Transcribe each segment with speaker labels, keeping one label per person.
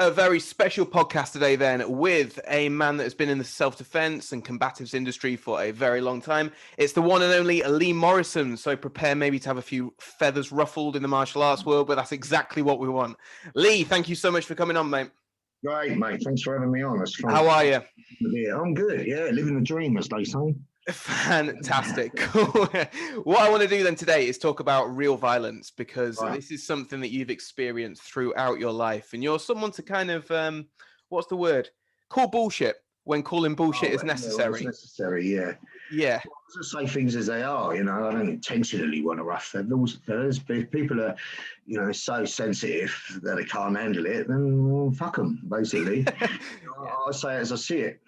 Speaker 1: A very special podcast today then with a man that has been in the self-defense and combatives industry for a very long time. It's the one and only Lee Morrison. So prepare maybe to have a few feathers ruffled in the martial arts world, but that's exactly what we want. Lee, thank you so much for coming on, mate.
Speaker 2: Great, mate. Thanks for having me on.
Speaker 1: How are you?
Speaker 2: Yeah, I'm good. Yeah, living the dream, as they say.
Speaker 1: Fantastic. Cool. What I want to do then today is talk about real violence, because this is something that you've experienced throughout your life, and you're someone to kind of what's the word, call bullshit when calling bullshit is necessary.
Speaker 2: It's necessary, yeah.
Speaker 1: Yeah.
Speaker 2: Just say things as they are, you know. I don't intentionally want to ruff feathers. If people are, you know, so sensitive that they can't handle it, then well, fuck them, basically. I say it as I see it.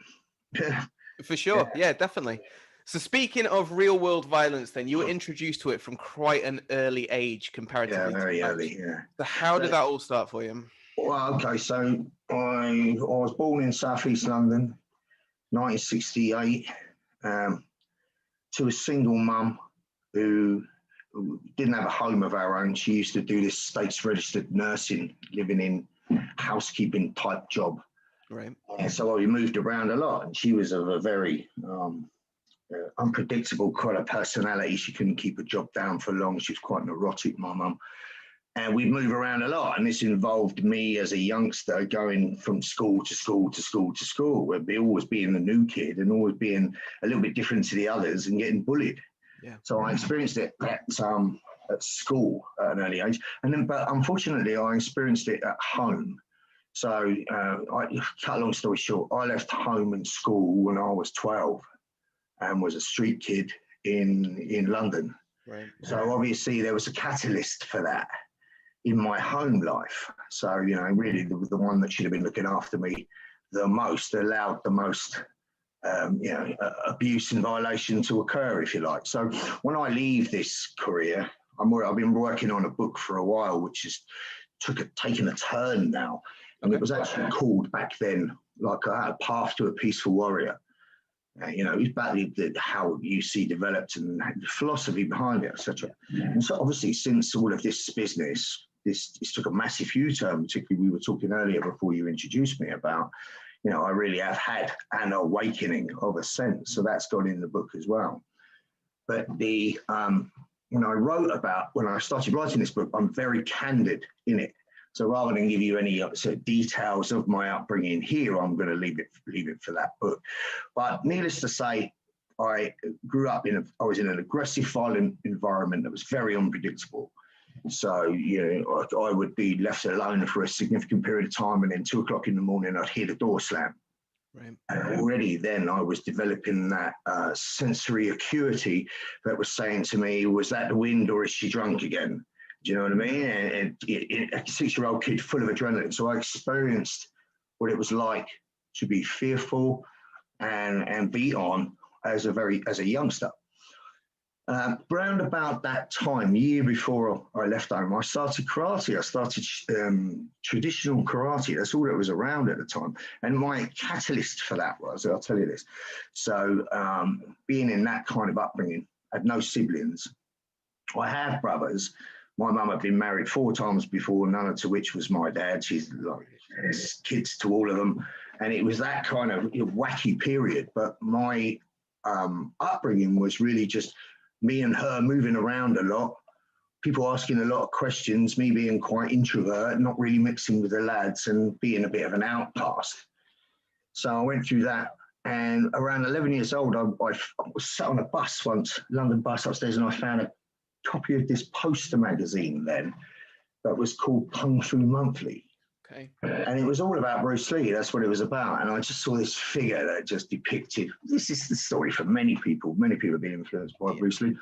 Speaker 1: For sure. Yeah, definitely. So speaking of real world violence, then you were introduced to it from quite an early age comparatively.
Speaker 2: Yeah, very early, yeah.
Speaker 1: So how did that all start for you?
Speaker 2: Well, okay, so I was born in Southeast London, 1968, to a single mum who didn't have a home of her own. She used to do this states registered nursing, living in housekeeping type job.
Speaker 1: Right.
Speaker 2: And so we moved around a lot, and she was of a very unpredictable kind of personality. She couldn't keep a job down for long. She was quite neurotic, my mum. And we'd move around a lot, and this involved me as a youngster going from school to school to school to school, where always being the new kid and always being a little bit different to the others and getting bullied.
Speaker 1: Yeah.
Speaker 2: So I experienced it at school at an early age, and then, but unfortunately, I experienced it at home. So, cut a long story short, I left home and school when I was 12 and was a street kid in London.
Speaker 1: Right.
Speaker 2: So obviously there was a catalyst for that in my home life. So, you know, really the one that should have been looking after me the most, allowed the most, abuse and violation to occur, if you like. So when I leave this career, I've been working on a book for a while, which has taken a turn now. And it was actually called back then, like a Path to a Peaceful Warrior. You know, it's about how UC developed and the philosophy behind it, etc. And so obviously since all of this business, this took a massive U-turn, particularly we were talking earlier before you introduced me about, you know, I really have had an awakening of a sense. So that's gone in the book as well. But when I started writing this book, I'm very candid in it. So rather than give you any sort of details of my upbringing here, I'm going to leave it for that book. But needless to say, I grew up I was in an aggressive, violent environment that was very unpredictable. So, you know, I would be left alone for a significant period of time, and then 2 o'clock in the morning, I'd hear the door slam. Right. And already then I was developing that sensory acuity that was saying to me, was that the wind or is she drunk again? Do you know what I mean? And a 6-year-old kid full of adrenaline. So I experienced what it was like to be fearful and beat on as a youngster. Round about that time, year before I left home, I started karate. I started traditional karate. That's all that was around at the time. And my catalyst for that was, I'll tell you this. So being in that kind of upbringing, I had no siblings. I have brothers. My mum had been married 4 times before, none of which was my dad. She's like kids to all of them. And it was that kind of wacky period. But my upbringing was really just me and her moving around a lot, people asking a lot of questions, me being quite introvert, not really mixing with the lads and being a bit of an outcast. So I went through that. And around 11 years old, I was sat on a bus once, London bus upstairs, and I found a copy of this poster magazine then that was called Kung Fu Monthly.
Speaker 1: Okay.
Speaker 2: And it was all about Bruce Lee. That's what it was about. And I just saw this figure that just depicted, this is the story for many people. Many people have been influenced by Bruce Lee.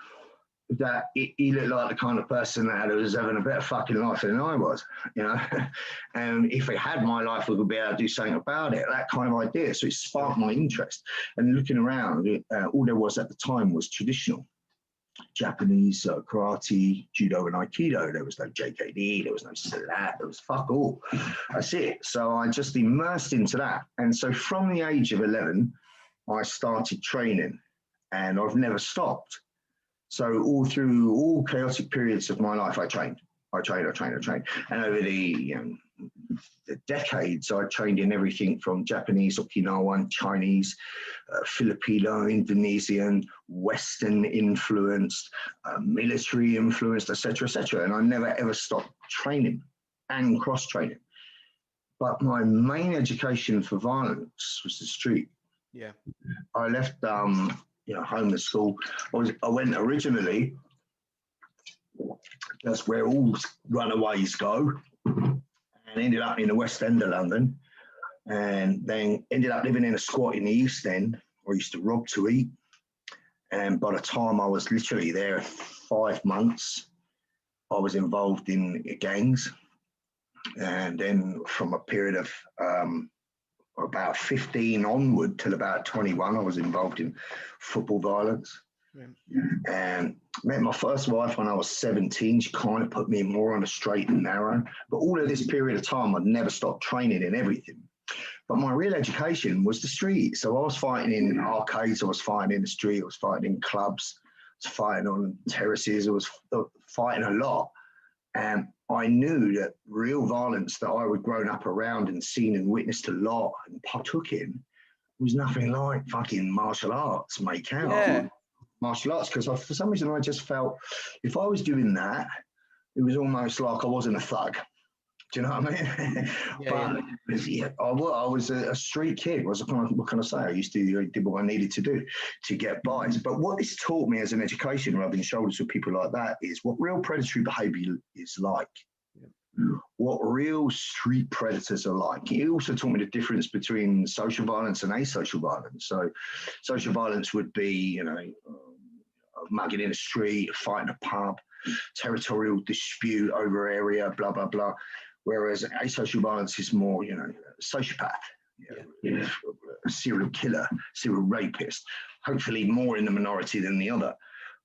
Speaker 2: That he looked like the kind of person that was having a better fucking life than I was, you know. And if I had my life, we would be able to do something about it. That kind of idea. So it sparked my interest. And looking around, all there was at the time was traditional Japanese karate, judo, and aikido. There was no JKD, there was no silat, there was fuck all. That's it. So I just immersed into that. And so from the age of 11, I started training, and I've never stopped. So all through all chaotic periods of my life, I trained. I trained. And over the decades, I trained in everything from Japanese, Okinawan, Chinese, Filipino, Indonesian, Western influenced, military influenced, etc., etc. And I never ever stopped training and cross training. But my main education for violence was the street.
Speaker 1: Yeah.
Speaker 2: I left, home and school. I went originally. That's where all runaways go, and ended up in the West End of London, and then ended up living in a squat in the East End where I used to rob to eat. And by the time I was literally there 5 months, I was involved in gangs. And then from a period of about 15 onward till about 21, I was involved in football violence. And met my first wife when I was 17. She kind of put me more on a straight and narrow. But all of this period of time, I'd never stopped training in everything. But my real education was the street. So I was fighting in arcades, I was fighting in the street, I was fighting in clubs, I was fighting on terraces, I was fighting a lot. And I knew that real violence that I had grown up around and seen and witnessed a lot and partook in was nothing like fucking martial arts, make out.
Speaker 1: Yeah.
Speaker 2: Martial arts, because for some reason I just felt if I was doing that, it was almost like I wasn't a thug. Do you know what I mean? I was a street kid. What can I say? I used to do what I needed to do to get by. But what this taught me as an education, rubbing shoulders with people like that, is what real predatory behaviour is like. What real street predators are like. It also taught me the difference between social violence and asocial violence. So social violence would be, mugging in the street, fighting a pub, territorial dispute over area, blah, blah, blah. Whereas asocial violence is more, sociopath, a serial killer, serial rapist, hopefully more in the minority than the other.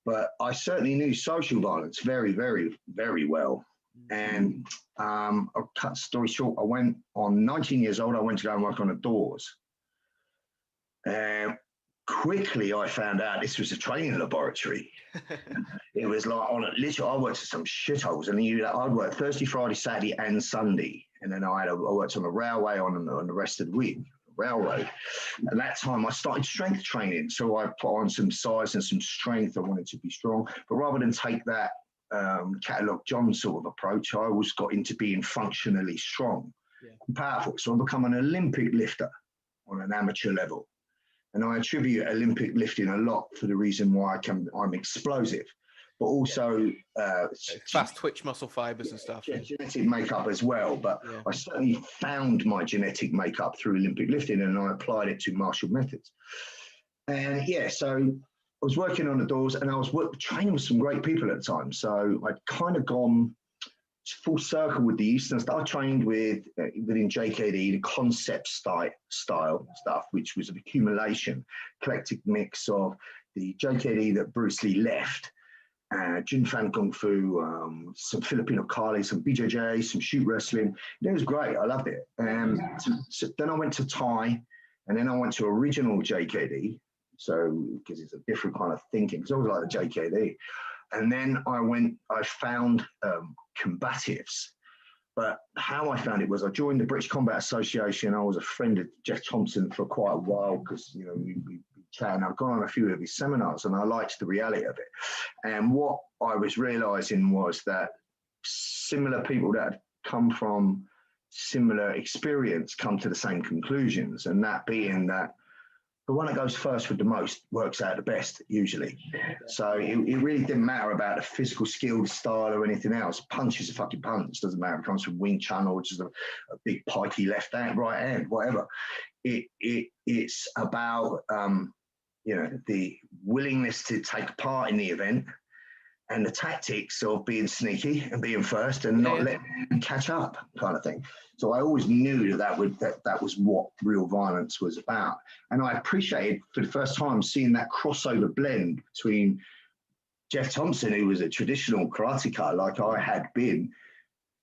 Speaker 2: But I certainly knew social violence very, very, very well. And I'll cut the story short. I went on 19 years old. I went to go and work on the doors. And quickly I found out this was a training laboratory. It was like literally I worked at some shitholes, and I'd work Thursday, Friday, Saturday, and Sunday. And then I worked on the railway on the rest of the week. Railroad. At that time, I started strength training. So I put on some size and some strength. I wanted to be strong. But rather than take that Catalogue John sort of approach, I always got into being functionally strong and powerful. So I become an Olympic lifter on an amateur level. And I attribute Olympic lifting a lot for the reason why I'm explosive, but also
Speaker 1: fast twitch muscle fibers and stuff.
Speaker 2: Genetic makeup as well. But I certainly found my genetic makeup through Olympic lifting, and I applied it to martial methods. And so I was working on the doors, and I was training with some great people at the time. So I'd kind of gone full circle with the Eastern stuff. I trained within JKD, the concept style stuff, which was an accumulation, eclectic mix of the JKD that Bruce Lee left, Jin Fan Kung Fu, some Filipino Kali, some BJJ, some shoot wrestling. It was great. I loved it. So then I went to Thai, and then I went to original JKD. So, because it's a different kind of thinking, because I was like the JKD. And then I found combatives. But how I found it was I joined the British Combat Association. I was a friend of Jeff Thompson for quite a while because, we chat, and I've gone on a few of his seminars, and I liked the reality of it. And what I was realizing was that similar people that had come from similar experience come to the same conclusions, and that being that the one that goes first with the most works out the best, usually. So it really didn't matter about the physical skill, the style, or anything else. Punch is a fucking punch. Doesn't matter. It comes from Wing Chun, or just a big pikey left hand, right hand, whatever. It's about the willingness to take part in the event, and the tactics of being sneaky and being first and not letting them catch up, kind of thing. So I always knew that was what real violence was about. And I appreciated for the first time seeing that crossover blend between Jeff Thompson, who was a traditional karateka like I had been,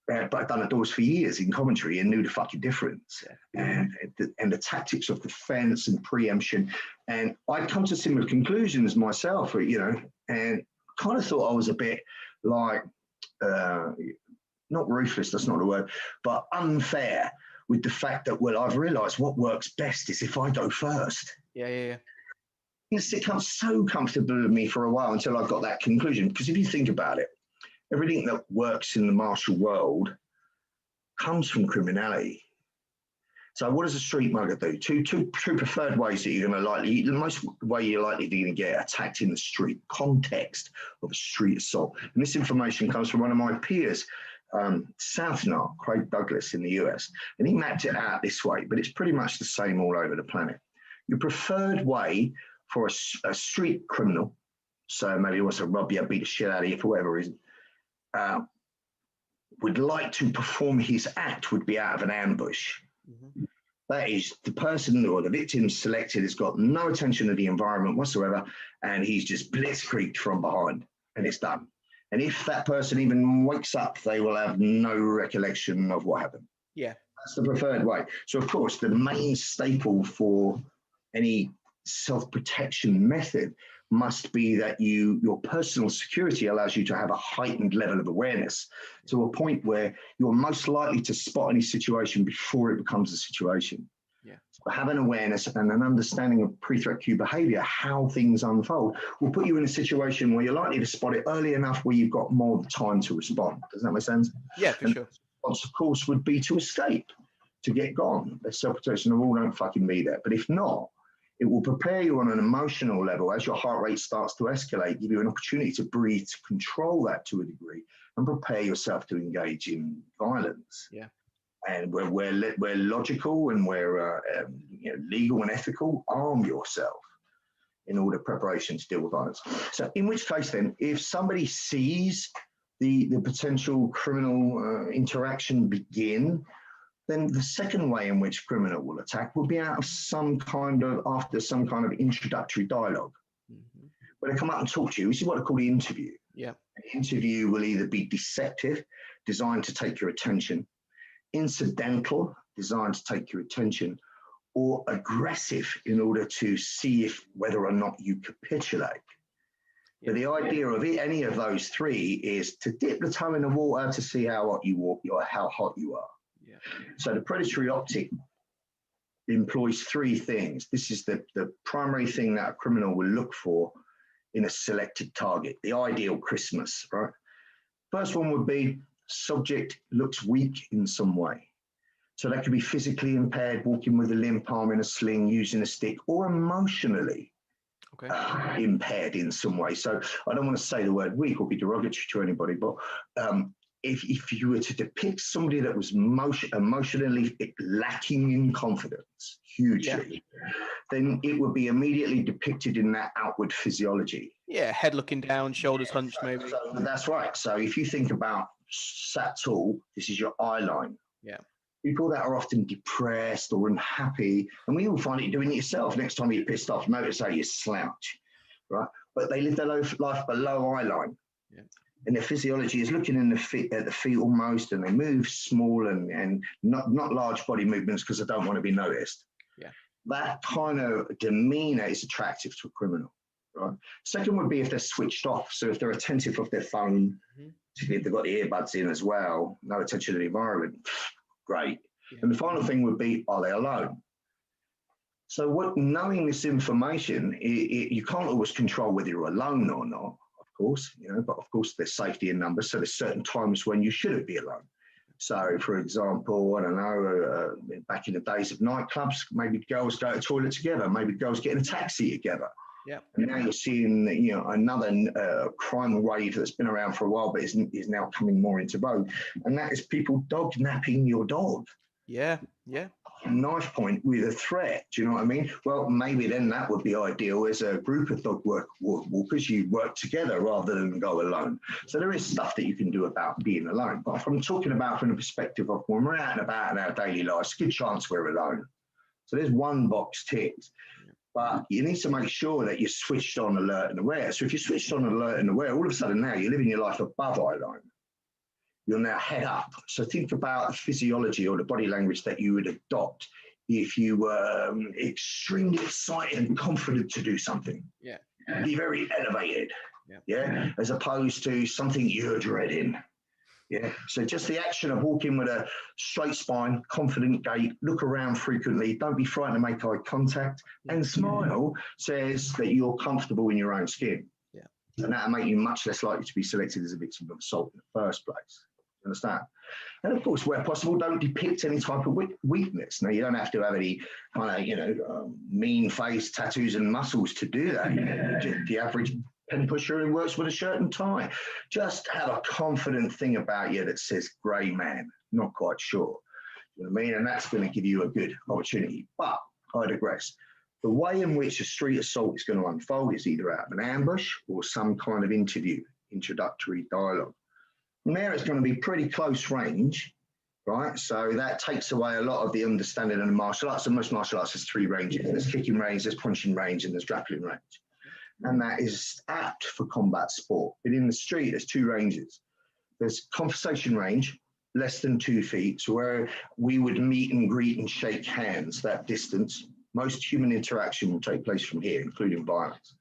Speaker 2: but I'd done the doors for years in commentary and knew the fucking difference. And the tactics of defense and preemption. And I'd come to similar conclusions myself, and kind of thought I was a bit like not ruthless, that's not the word, but unfair with the fact that, well, I've realized what works best is if I go first.
Speaker 1: Yeah.
Speaker 2: It's become so comfortable with me for a while until I got that conclusion. Because if you think about it, everything that works in the martial world comes from criminality. So what does a street mugger do? Two preferred ways that you're going to the most way you're likely to get attacked in the street, context of a street assault. And this information comes from one of my peers, Southnart, Craig Douglas in the US. And he mapped it out this way, but it's pretty much the same all over the planet. Your preferred way for a street criminal, so maybe he wants to rob you, beat the shit out of you for whatever reason, would like to perform his act would be out of an ambush. Mm-hmm. That is, the person or the victim selected has got no attention to the environment whatsoever, and he's just blitzkrieged from behind, and it's done. And if that person even wakes up, they will have no recollection of what happened.
Speaker 1: Yeah.
Speaker 2: That's the preferred way. So, of course, the main staple for any self-protection method must be that your personal security allows you to have a heightened level of awareness to a point where you're most likely to spot any situation before it becomes a situation.
Speaker 1: Yeah.
Speaker 2: So have an awareness and an understanding of pre-threat cue behavior, how things unfold, will put you in a situation where you're likely to spot it early enough where you've got more time to respond. Does that make sense?
Speaker 1: Yeah, for sure.
Speaker 2: The response, of course, would be to escape, to get gone. The self-protection rule don't fucking be there. But if not, it will prepare you on an emotional level as your heart rate starts to escalate, give you an opportunity to breathe, to control that to a degree, and prepare yourself to engage in violence.
Speaker 1: Yeah.
Speaker 2: And we're logical and we're legal and ethical, arm yourself in order preparation to deal with violence. So in which case then, if somebody sees the potential criminal interaction begin, then the second way in which criminal will attack will be after some kind of introductory dialogue. Mm-hmm. When they come up and talk to you, this is what I call the interview.
Speaker 1: Yeah.
Speaker 2: An interview will either be deceptive, designed to take your attention, incidental, designed to take your attention, or aggressive in order to see whether or not you capitulate. Yeah. But the idea of any of those three is to dip the toe in the water to see how hot you are. Yeah. So the predatory optic employs three things. This is the primary thing that a criminal will look for in a selected target, the ideal Christmas, right? First one would be subject looks weak in some way. So that could be physically impaired, walking with a limp, arm in a sling, using a stick, or emotionally impaired in some way. So I don't want to say the word weak or be derogatory to anybody, but if you were to depict somebody that was emotionally lacking in confidence, hugely, then it would be immediately depicted in that outward physiology.
Speaker 1: Yeah, head looking down, shoulders hunched maybe.
Speaker 2: So that's right. So if you think about sat tall, this is your eye line.
Speaker 1: Yeah.
Speaker 2: People that are often depressed or unhappy, and we all find it doing it yourself. Next time you're pissed off, notice how you slouch, right? But they live their life below eye line. Yeah. And their physiology is looking at the feet almost, and they move small and not large body movements because they don't want to be noticed.
Speaker 1: Yeah.
Speaker 2: That kind of demeanor is attractive to a criminal, right? Second would be if they're switched off. So if they're attentive of their phone, if they've got the earbuds in as well, no attention to the environment, great. Yeah. And the final thing would be, are they alone? So knowing this information, you can't always control whether you're alone or not. Course, but of course there's safety in numbers, so there's certain times when you shouldn't be alone. So for example, I don't know, back in the days of nightclubs, maybe girls go to the toilet together, maybe girls get in a taxi together. Yeah. And now you're seeing another crime wave that's been around for a while but is now coming more into vogue, and that is people dog napping your dog.
Speaker 1: Yeah.
Speaker 2: A knife point with a threat. Do you know what I mean? Well, maybe then that would be ideal as a group of dog walkers. You work together rather than go alone. So there is stuff that you can do about being alone. But if I'm talking about from the perspective of when we're out and about in our daily lives, good chance we're alone. So there's one box ticked. But you need to make sure that you're switched on, alert and aware. So if you're switched on, alert and aware, all of a sudden now you're living your life above eye line. You're now head up. So think about the physiology or the body language that you would adopt if you were extremely excited and confident to do something. Yeah. Be very elevated. Yeah. As opposed to something you're dreading. Yeah. So just the action of walking with a straight spine, confident gait, look around frequently, don't be frightened to make eye contact, and smile says that you're comfortable in your own skin.
Speaker 1: Yeah.
Speaker 2: And that'll make you much less likely to be selected as a victim of assault in the first place. You understand? And of course, where possible, don't depict any type of weakness. Now, you don't have to have any kind of, mean face, tattoos, and muscles to do that. The average pen pusher who works with a shirt and tie. Just have a confident thing about you that says grey man, not quite sure. You know what I mean? And that's going to give you a good opportunity. But I digress. The way in which a street assault is going to unfold is either out of an ambush or some kind of interview, introductory dialogue. From there, it's going to be pretty close range, right? So that takes away a lot of the understanding of the martial arts. And most martial arts has three ranges. There's kicking range, there's punching range, and there's grappling range. And that is apt for combat sport. But in the street, there's two ranges. There's conversation range, less than 2 feet, so where we would meet and greet and shake hands, that distance. Most human interaction will take place from here, including violence.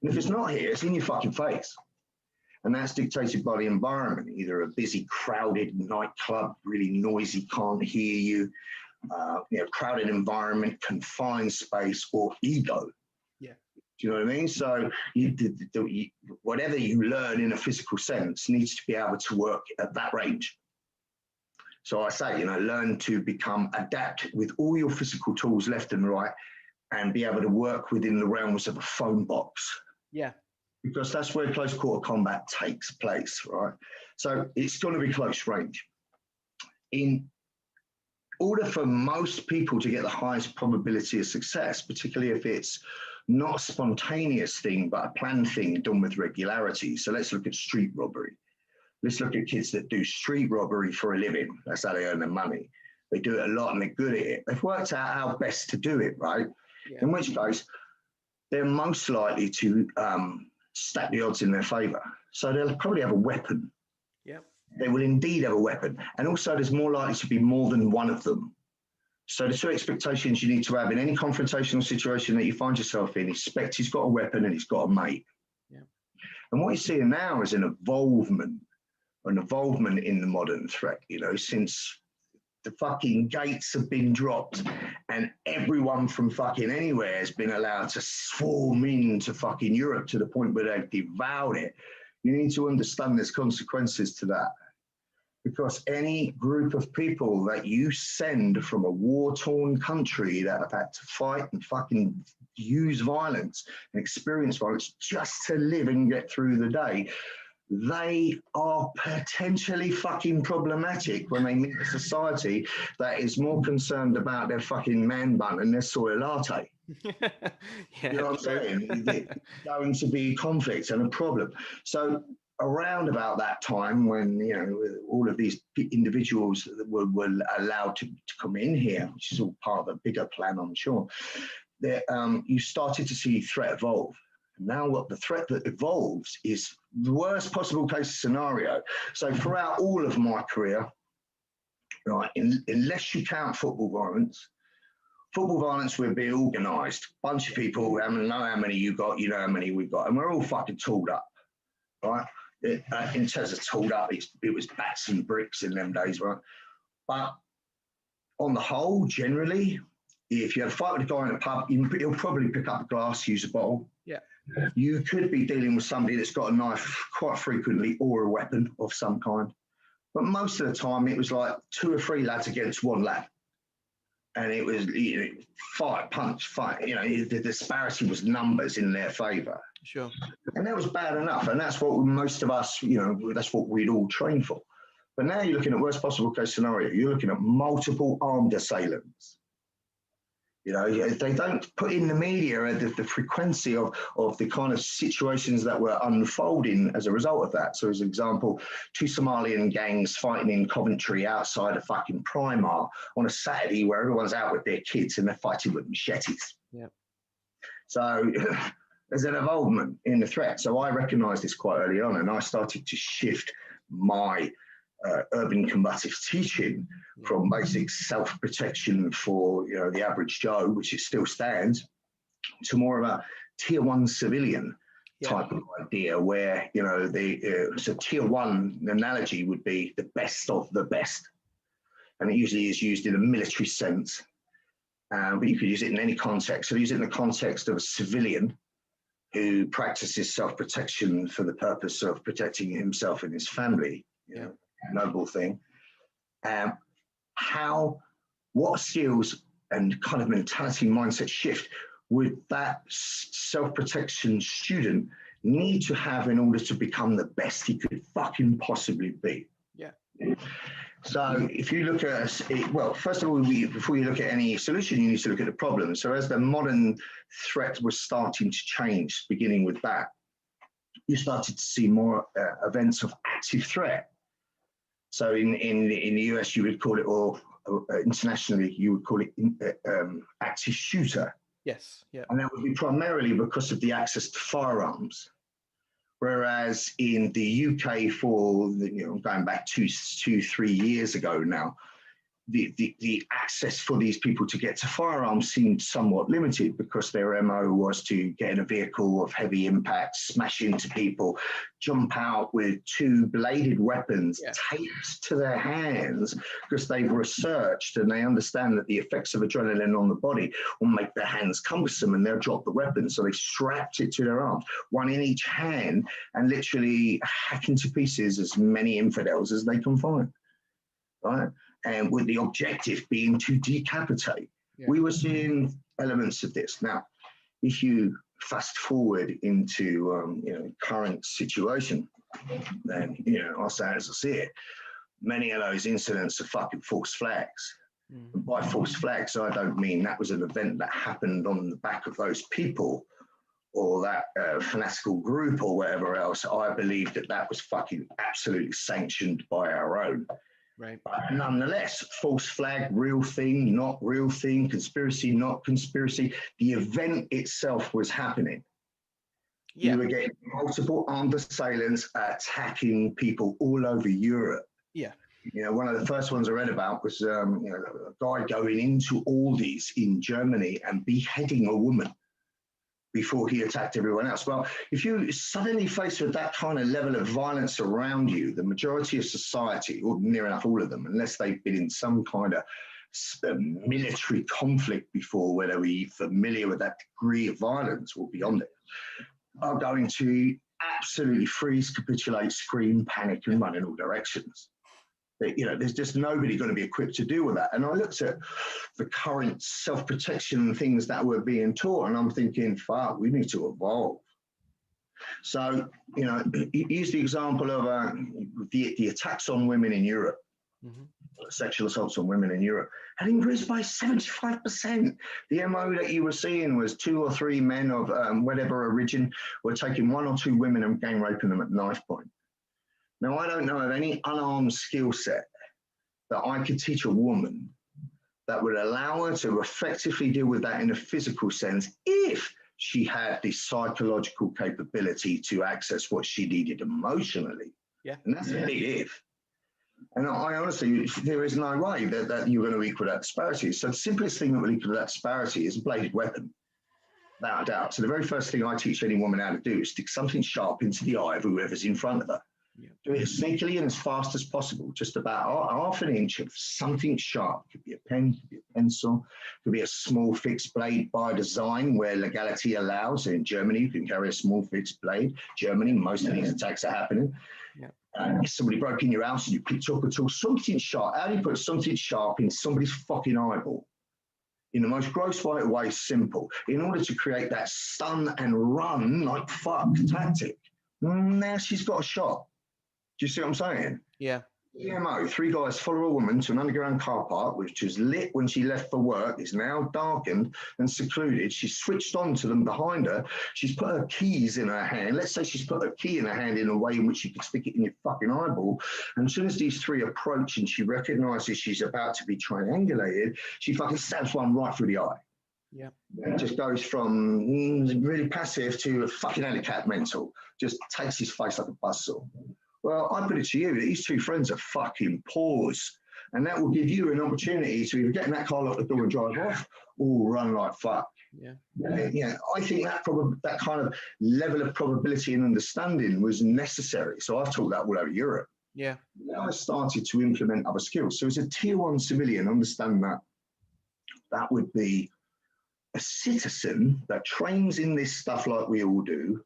Speaker 2: And if it's not here, it's in your fucking face. And that's dictated by the environment, either a busy, crowded nightclub, really noisy, can't hear you, crowded environment, confined space, or ego.
Speaker 1: Yeah.
Speaker 2: Do you know what I mean? So whatever you learn in a physical sense needs to be able to work at that range. So I say, learn to adapt with all your physical tools left and right and be able to work within the realms of a phone box.
Speaker 1: Yeah.
Speaker 2: Because that's where close quarter combat takes place, right? So it's going to be close range. In order for most people to get the highest probability of success, particularly if it's not a spontaneous thing, but a planned thing done with regularity. So let's look at street robbery. Let's look at kids that do street robbery for a living. That's how they earn their money. They do it a lot and they're good at it. They've worked out how best to do it, right? Yeah. In which case, they're most likely to stack the odds in their favor. So they'll probably have a weapon.
Speaker 1: Yeah.
Speaker 2: They will indeed have a weapon. And also there's more likely to be more than one of them. So the two expectations you need to have in any confrontational situation that you find yourself in, expect he's got a weapon and he's got a mate.
Speaker 1: Yeah.
Speaker 2: And what you're seeing now is an involvement in the modern threat, since the fucking gates have been dropped and everyone from fucking anywhere has been allowed to swarm into fucking Europe to the point where they've devoured it. You need to understand there's consequences to that. Because any group of people that you send from a war-torn country that have had to fight and fucking use violence and experience violence just to live and get through the day, they are potentially fucking problematic when they meet a society that is more concerned about their fucking man bun and their soy latte.
Speaker 1: Yeah,
Speaker 2: you know what I'm saying? There's going to be conflict and a problem. So around about that time when, all of these individuals were allowed to come in here, which is all part of a bigger plan, I'm sure, you started to see threat evolve. Now what the threat that evolves is the worst possible case scenario. So throughout all of my career, right, unless you count football violence will be organised. Bunch of people, I know how many you got, you know how many we've got, and we're all fucking tooled up, right? In terms of tooled up, it was bats and bricks in them days, right? But on the whole, generally, if you had a fight with a guy in a pub, he'll probably pick up a glass, use a bottle.
Speaker 1: Yeah.
Speaker 2: You could be dealing with somebody that's got a knife quite frequently or a weapon of some kind. But most of the time, it was like 2 or 3 lads against 1 lad. And it was fight, punch, fight. The disparity was numbers in their favour.
Speaker 1: Sure.
Speaker 2: And that was bad enough. And that's what most of us, that's what we'd all train for. But now you're looking at worst possible case scenario. You're looking at multiple armed assailants. They don't put in the media the frequency of the kind of situations that were unfolding as a result of that. So as an example, 2 Somalian gangs fighting in Coventry outside a fucking Primark on a Saturday where everyone's out with their kids and they're fighting with machetes.
Speaker 1: Yeah.
Speaker 2: So there's an involvement in the threat. So I recognized this quite early on and I started to shift my urban combatives teaching from basic self-protection for the average Joe, which it still stands, to more of a tier 1 civilian type of idea where, you know, so tier one analogy would be the best of the best. And it usually is used in a military sense, but you could use it in any context. So use it in the context of a civilian who practices self-protection for the purpose of protecting himself and his family. You know, noble thing. What skills and kind of mentality mindset shift would that self-protection student need to have in order to become the best he could fucking possibly be?
Speaker 1: Yeah.
Speaker 2: So if you look at well, first of all, before you look at any solution, you need to look at the problem. So as the modern threat was starting to change, beginning with that, you started to see more events of active threat. So in the US, you would call it, or internationally, you would call it active shooter.
Speaker 1: Yes. Yeah.
Speaker 2: And that would be primarily because of the access to firearms. Whereas in the UK, going back 2-3 years ago now, the access for these people to get to firearms seemed somewhat limited because their MO was to get in a vehicle of heavy impact, smash into people, jump out with 2 bladed weapons taped to their hands because they've researched and they understand that the effects of adrenaline on the body will make their hands cumbersome and they'll drop the weapon. So they strapped it to their arms, one in each hand, and literally hack into pieces as many infidels as they can find, right? And with the objective being to decapitate. We were seeing elements of this. Now, if you fast forward into current situation, then I'll say as I see it, many of those incidents are fucking false flags. And by false flags, I don't mean that was an event that happened on the back of those people or that fanatical group or whatever else. I believe that was fucking absolutely sanctioned by our own.
Speaker 1: Right.
Speaker 2: But nonetheless, false flag, real thing, not real thing, conspiracy, not conspiracy. The event itself was happening. You were getting multiple armed assailants attacking people all over Europe.
Speaker 1: Yeah.
Speaker 2: One of the first ones I read about was a guy going into Aldi's in Germany and beheading a woman before he attacked everyone else. Well, if you suddenly faced with that kind of level of violence around you, the majority of society, or near enough all of them, unless they've been in some kind of military conflict before where they were familiar with that degree of violence or beyond it, are going to absolutely freeze, capitulate, scream, panic, and run in all directions. There's just nobody going to be equipped to deal with that. And I looked at the current self-protection things that were being taught, and I'm thinking, fuck, we need to evolve. So, use the example of the attacks on women in Europe, sexual assaults on women in Europe, had increased by 75%. The MO that you were seeing was 2 or 3 men of whatever origin were taking 1 or 2 women and gang raping them at knife point. Now, I don't know of any unarmed skill set that I could teach a woman that would allow her to effectively deal with that in a physical sense if she had the psychological capability to access what she needed emotionally. Yeah. And that's a big if. And I honestly, there is no way that you're going to equal that disparity. So the simplest thing that will equal that disparity is a bladed weapon, without a doubt. So the very first thing I teach any woman how to do is stick something sharp into the eye of whoever's in front of her. Do it as sneakily and as fast as possible, just about half an inch of something sharp. Could be a pen, could be a pencil, could be a small fixed blade by design where legality allows. In Germany, you can carry a small fixed blade. Germany, most of these attacks are happening. If somebody broke in your house and you picked up a tool, something sharp. How do you put something sharp in somebody's fucking eyeball? In the most gross way, simple. In order to create that stun and run like fuck tactic. Now she's got a shot. Do you see what I'm saying? Yeah. EMO, 3 guys follow a woman to an underground car park, which was lit when she left for work. It's now darkened and secluded. She's switched on to them behind her. She's put her keys in her hand. Let's say she's put her key in her hand in a way in which you could stick it in your fucking eyeball. And as soon as these 3 approach and she recognizes she's about to be triangulated, she fucking stabs one right through the eye. Yeah. It just goes from really passive to a fucking handicap mental. Just takes his face like a buzzsaw. Well, I put it to you, these 2 friends are fucking paws. And that will give you an opportunity to either get in that car, lock the door and drive off, or run like fuck.
Speaker 1: Yeah.
Speaker 2: Yeah, I think that kind of level of probability and understanding was necessary. So I've taught that all over Europe.
Speaker 1: Yeah.
Speaker 2: Now I started to implement other skills. So as a tier 1 civilian, understand that that would be a citizen that trains in this stuff like we all do,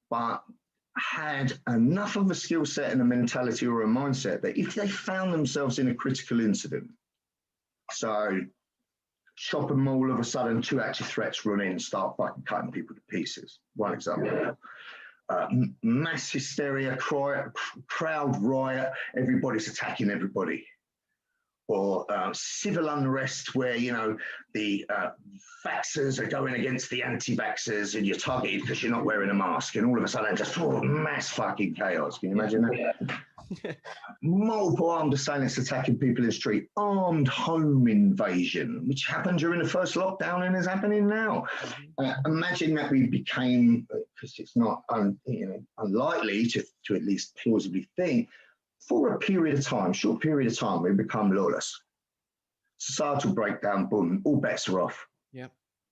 Speaker 2: but had enough of a skill set and a mentality or a mindset that if they found themselves in a critical incident, so shopping mall, all of a sudden 2 active threats run in and start fucking cutting people to pieces. One example. Mass hysteria, crowd riot, everybody's attacking everybody. Or civil unrest where, you know, the vaxxers are going against the anti-vaxxers and you're targeted because you're not wearing a mask, and all of a sudden just mass fucking chaos. Can you imagine that? Multiple armed assailants attacking people in the street, armed home invasion, which happened during the first lockdown and is happening now. Imagine that we became, because it's not unlikely to at least plausibly think, for a period of time, short period of time, we become lawless. Societal breakdown, boom, all bets are off.
Speaker 1: Yeah.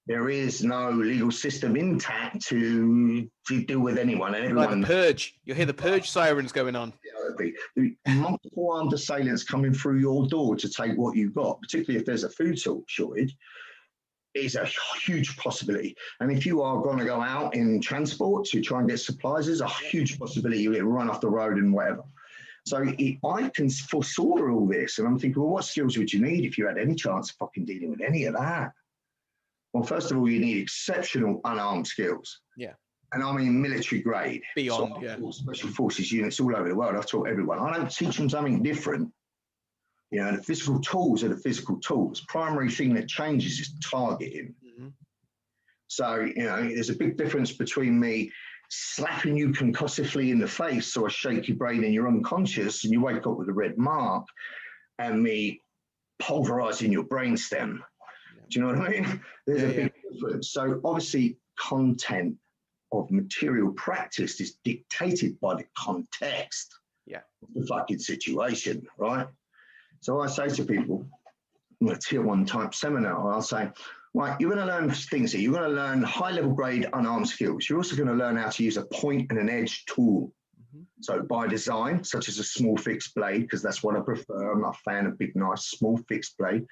Speaker 2: There is no legal system intact to deal with anyone and everyone.
Speaker 1: Like the purge. You'll hear the purge sirens going on.
Speaker 2: The multiple armed assailants coming through your door to take what you've got, particularly if there's a food shortage, is a huge possibility. And if you are going to go out in transport to try and get supplies, there's a huge possibility you'll get run off the road and whatever. So I can foresaw all this, and I'm thinking, well, what skills would you need if you had any chance of fucking dealing with any of that? Well, first of all, you need exceptional unarmed skills.
Speaker 1: Yeah.
Speaker 2: And I mean military grade.
Speaker 1: Beyond,
Speaker 2: so
Speaker 1: yeah.
Speaker 2: Special forces units all over the world. I've taught everyone. I don't teach them something different. You know, the physical tools are the physical tools. Primary thing that changes is targeting. Mm-hmm. So, you know, there's a big difference between me slapping you concussively in the face so I shake your brain and you're unconscious and you wake up with a red mark, and me pulverizing your brainstem. Yeah. Do you know what I mean? There's a big difference. So obviously content of material practice is dictated by the context of the fucking situation, right? So I say to people in a tier 1 type seminar, I'll say, right, you're going to learn things here. You're going to learn high-level grade unarmed skills. You're also going to learn how to use a point and an edge tool. Mm-hmm. So by design, such as a small fixed blade, because that's what I prefer. I'm not a fan of big, nice, small fixed blade,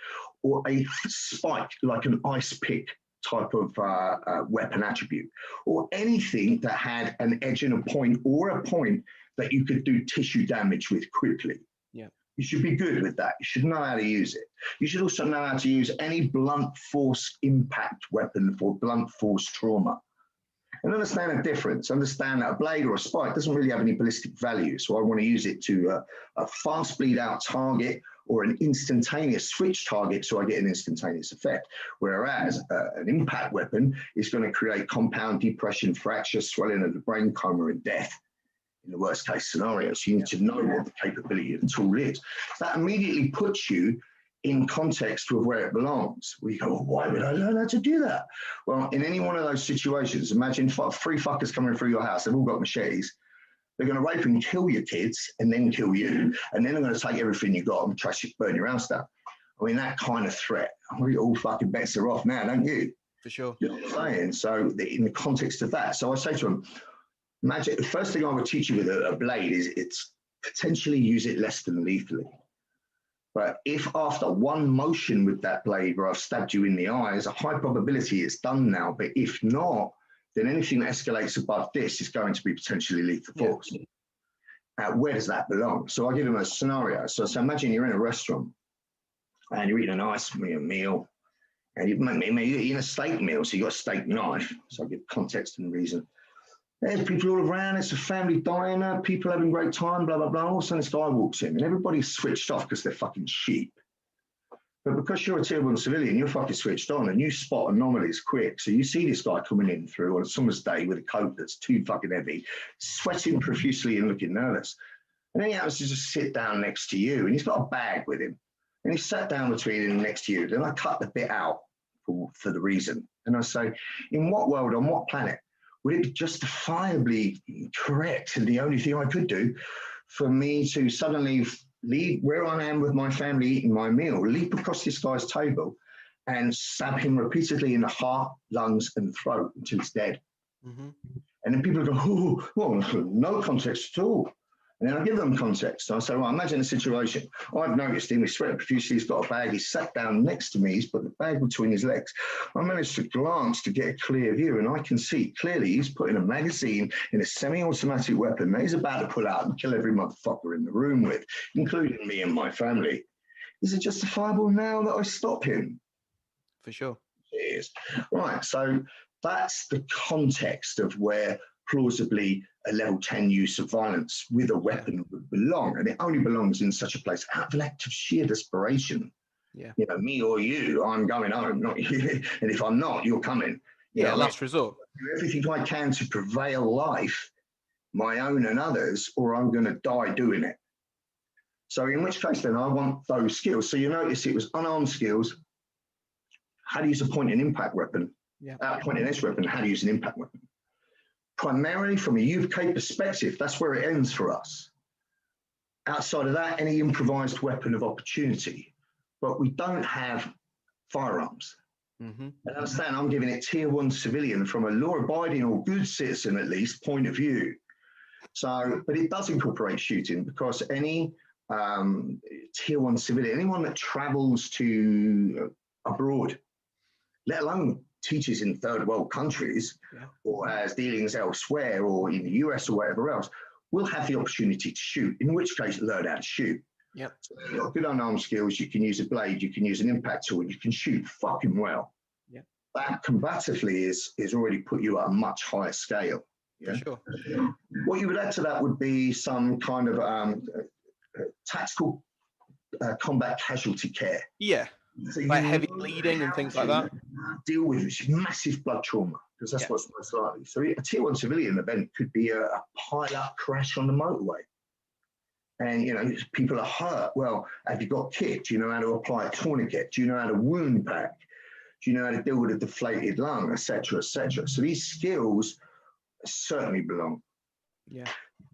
Speaker 2: or a spike, like an ice pick type of weapon attribute, or anything that had an edge and a point, or a point that you could do tissue damage with quickly. Yeah. You should be good with that. You should know how to use it. You should also know how to use any blunt force impact weapon for blunt force trauma. And understand the difference. Understand that a blade or a spike doesn't really have any ballistic value. So I want to use it to a fast bleed out target or an instantaneous switch target so I get an instantaneous effect. Whereas an impact weapon is going to create compound depression, fracture, swelling of the brain, coma, and death. In the worst case scenario. So you need to know what the capability of the tool is. That immediately puts you in context with where it belongs. We go, well, why would I learn how to do that? Well, in any one of those situations, imagine 3 fuckers coming through your house. They've all got machetes. They're going to rape and kill your kids and then kill you. And then they're going to take everything you got and trash it, burn your house down. I mean, that kind of threat. All fucking bets are off now, don't you?
Speaker 1: For sure.
Speaker 2: You know what I'm saying? So in the context of that, so I say to them, imagine the first thing I would teach you with a blade is it's potentially use it less than lethally. But if after one motion with that blade where I've stabbed you in the eye, there's a high probability it's done now. But if not, then anything that escalates above this is going to be potentially lethal force. Where does that belong? So I give them a scenario. So imagine you're in a restaurant and you're eating a nice meal. And you're eating a steak meal, so you've got a steak knife. So I give context and reason. There's people all around, it's a family diner, people having a great time, blah, blah, blah. All of a sudden this guy walks in and everybody's switched off because they're fucking sheep. But because you're a tier 1 civilian, you're fucking switched on and you spot anomalies quick. So you see this guy coming in through on a summer's day with a coat that's too fucking heavy, sweating profusely and looking nervous. And then he happens to just sit down next to you and he's got a bag with him. And he sat down between him next to you. Then I cut the bit out for the reason. And I say, in what world, on what planet, would it be justifiably correct, and the only thing I could do, for me to suddenly leave where I am with my family eating my meal, leap across this guy's table and stab him repeatedly in the heart, lungs, and throat until it's dead.
Speaker 1: Mm-hmm.
Speaker 2: And then people go, oh, well, no context at all. And then I give them context. I say, well, imagine a situation. I've noticed him, he's sweating profusely, he's got a bag, he's sat down next to me, he's put the bag between his legs. I managed to glance to get a clear view, and I can see clearly he's putting a magazine in a semi-automatic weapon that he's about to pull out and kill every motherfucker in the room with, including me and my family. Is it justifiable now that I stop him?
Speaker 1: For sure.
Speaker 2: It is. Right, so that's the context of where plausibly a level 10 use of violence with a weapon would belong. And it only belongs in such a place out of an act of sheer desperation.
Speaker 1: Yeah.
Speaker 2: You know, me or you, I'm going home, not you. And if I'm not, you're coming. You know,
Speaker 1: last resort.
Speaker 2: do everything I can to prevail life, my own and others, or I'm going to die doing it. So in which case then I want those skills. So you notice it was unarmed skills, how to use a point and impact weapon, point and S weapon, how to use an impact weapon. Primarily from a UK perspective, that's where it ends for us. Outside of that, any improvised weapon of opportunity, but we don't have firearms.
Speaker 1: Mm-hmm.
Speaker 2: And understand, I'm giving it tier 1 civilian from a law-abiding or good citizen, at least, point of view. So, but it does incorporate shooting, because any tier 1 civilian, anyone that travels to abroad, let alone teaches in third world countries or has dealings elsewhere or in the US or whatever else, will have the opportunity to shoot, in which case learn how to shoot.
Speaker 1: Yep.
Speaker 2: So you've got good unarmed skills, you can use a blade, you can use an impact tool, you can shoot fucking well.
Speaker 1: Yeah.
Speaker 2: That combatively is already put you at a much higher scale. Yeah.
Speaker 1: For sure.
Speaker 2: What you would add to that would be some kind of tactical combat casualty care.
Speaker 1: Yeah.
Speaker 2: So
Speaker 1: like heavy bleeding and things like that.
Speaker 2: Deal with massive blood trauma, because that's what's most likely. So a tier 1 civilian event could be a pile-up crash on the motorway. And, you know, people are hurt. Well, have you got kit? Do you know how to apply a tourniquet? Do you know how to wound pack? Do you know how to deal with a deflated lung, et cetera, et cetera? So these skills certainly belong.
Speaker 1: Yeah.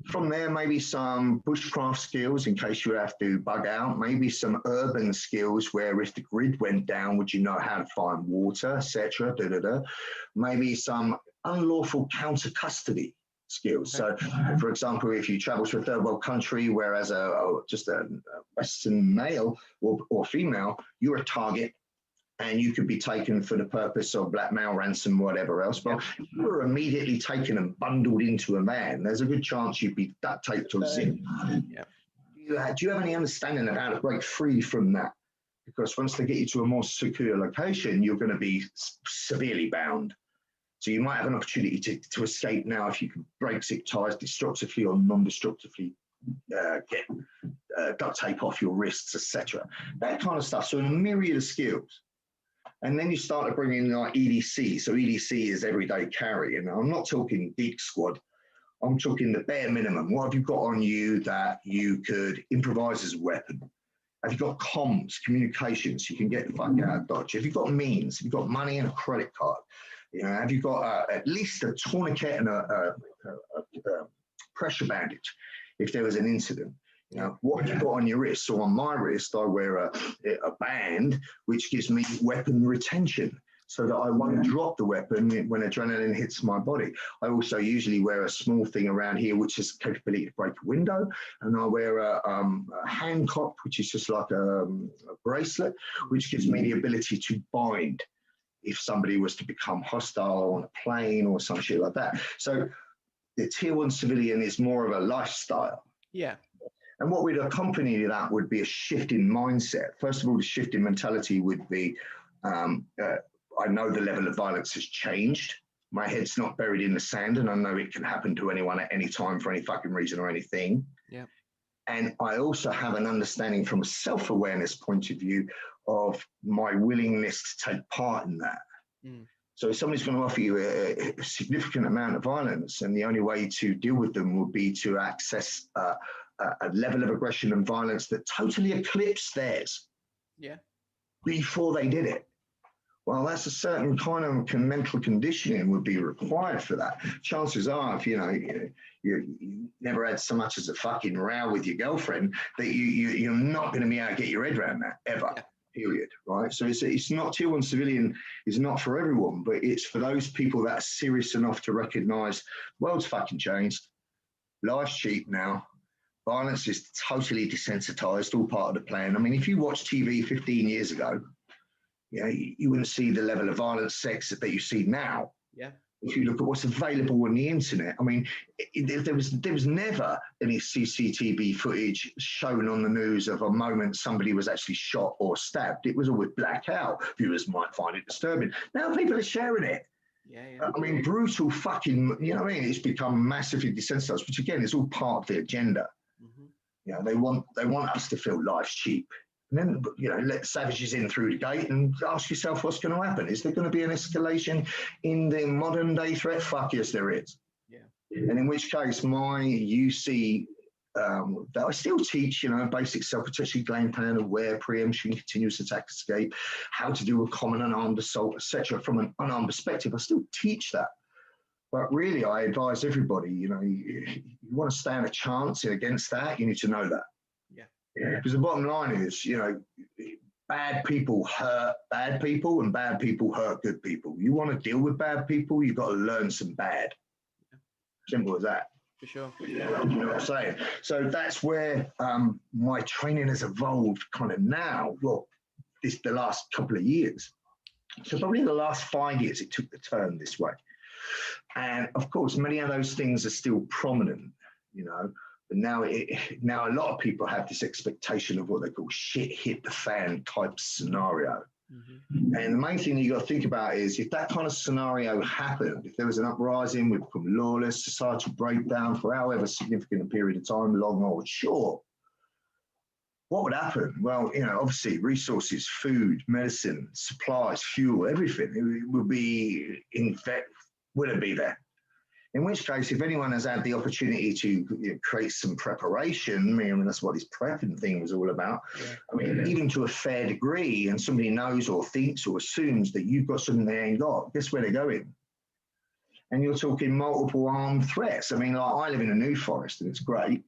Speaker 2: From there, maybe some bushcraft skills in case you have to bug out. Maybe some urban skills where if the grid went down, would you know how to find water, etc. Maybe some unlawful counter custody skills. So, for example, if you travel to a third world country, whereas just a Western male or female, you're a target, and you could be taken for the purpose of blackmail, ransom, whatever else. But if you were immediately taken and bundled into a van, there's a good chance you'd be duct taped or zipped. Do you have any understanding of how to break free from that? Because once they get you to a more secure location, you're going to be severely bound. So you might have an opportunity to escape now if you can break zip ties destructively or non-destructively, get duct tape off your wrists, etc. That kind of stuff. So a myriad of skills. And then you start to bring in like EDC. So EDC is everyday carry. And I'm not talking geek squad. I'm talking the bare minimum. What have you got on you that you could improvise as a weapon? Have you got comms, communications? You can get the fuck out of Dodge. Have you got means? Have you got money and a credit card? You know, have you got at least a tourniquet and a pressure bandage if there was an incident? You know, what have you got on your wrist? So on my wrist, I wear a band which gives me weapon retention so that I won't drop the weapon when adrenaline hits my body. I also usually wear a small thing around here which has capability to break a window, and I wear a handcuff, which is just like a bracelet, which gives me the ability to bind if somebody was to become hostile on a plane or some shit like that. So the tier 1 civilian is more of a lifestyle.
Speaker 1: Yeah.
Speaker 2: And what would accompany that would be a shift in mindset. First of all, the shift in mentality would be, I know the level of violence has changed. My head's not buried in the sand, and I know it can happen to anyone at any time for any fucking reason or anything.
Speaker 1: Yeah. And
Speaker 2: I also have an understanding from a self-awareness point of view of my willingness to take part in that.
Speaker 1: Mm.
Speaker 2: So if somebody's going to offer you a significant amount of violence, and the only way to deal with them would be to access a level of aggression and violence that totally eclipsed theirs before they did it. Well, that's a certain kind of mental conditioning would be required for that. Chances are, if you never had so much as a fucking row with your girlfriend, that you're not going to be able to get your head around that ever. period, right? So it's not tier one civilian is not for everyone, but it's for those people that are serious enough to recognize the world's fucking changed. Life's cheap now. Violence is totally desensitized, all part of the plan. I mean, if you watch TV 15 years ago, you wouldn't see the level of violence, sex that you see now.
Speaker 1: Yeah.
Speaker 2: If you look at what's available on the internet, I mean, there was never any CCTV footage shown on the news of a moment somebody was actually shot or stabbed. It was always blackout. Viewers might find it disturbing. Now people are sharing it.
Speaker 1: Yeah.
Speaker 2: I mean, brutal fucking, you know what I mean? It's become massively desensitized, which again is all part of the agenda. They want us to feel life's cheap. And then, let savages in through the gate and ask yourself what's going to happen. Is there going to be an escalation in the modern day threat? Fuck yes, there is.
Speaker 1: Yeah.
Speaker 2: And in which case, my UC, that I still teach, basic self-protection, game plan, aware, preemption, continuous attack, escape, how to do a common unarmed assault, etc. From an unarmed perspective, I still teach that. But really, I advise everybody, you want to stand a chance against that, you need to know that. Yeah. Because the bottom line is, bad people hurt bad people and bad people hurt good people. You want to deal with bad people, you've got to learn some bad. Simple as that.
Speaker 1: For sure.
Speaker 2: Yeah, you know what I'm saying? So that's where my training has evolved kind of now. Well, the last couple of years. So probably the last 5 years, it took the turn this way. And of course, many of those things are still prominent, but now a lot of people have this expectation of what they call shit hit the fan type scenario. And the main thing you got to think about is if that kind of scenario happened, if there was an uprising, we become lawless, societal breakdown for however significant a period of time, long or short, what would happen? Well, obviously resources, food, medicine, supplies, fuel, everything, it would be wouldn't be there. In which case, if anyone has had the opportunity to create some preparation, I mean, that's what this prepping thing was all about. Yeah. I mean, even to a fair degree, and somebody knows or thinks or assumes that you've got something they ain't got, guess where they're going? And you're talking multiple armed threats. I mean, like I live in a New Forest, and it's great.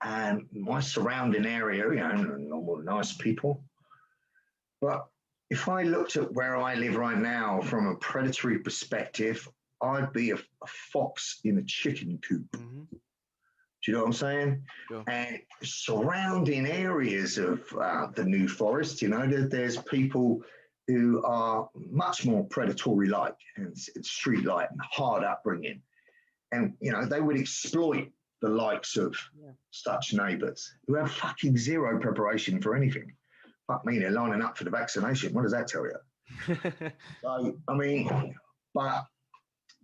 Speaker 2: And my surrounding area, normal, nice people. But if I looked at where I live right now from a predatory perspective, I'd be a fox in a chicken coop. Do you know what I'm saying? Sure. And surrounding areas of the New Forest, there's people who are much more predatory-like and street-like and hard upbringing. And, they would exploit the likes of such neighbours who have fucking zero preparation for anything. Fuck me, they're lining up for the vaccination. What does that tell you? So, I mean, but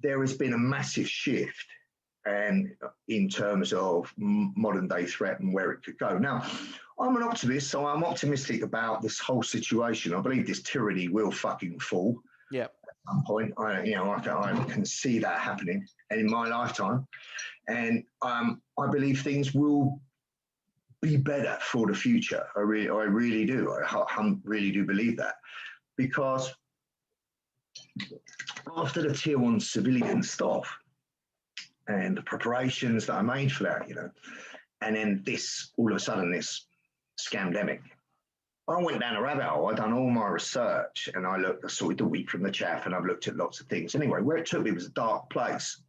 Speaker 2: there has been a massive shift and in terms of modern day threat and where it could go. Now, I'm an optimist, so I'm optimistic about this whole situation. I believe this tyranny will fucking fall. Yeah. At some point, I can see that happening in my lifetime. And I believe things will be better for the future. I really do. I really do believe that. Because after the tier one civilian stuff and the preparations that I made for that, and then all of a sudden this scamdemic, I went down a rabbit hole. I'd done all my research and I sorted the wheat from the chaff and I've looked at lots of things. Anyway, where it took me was a dark place.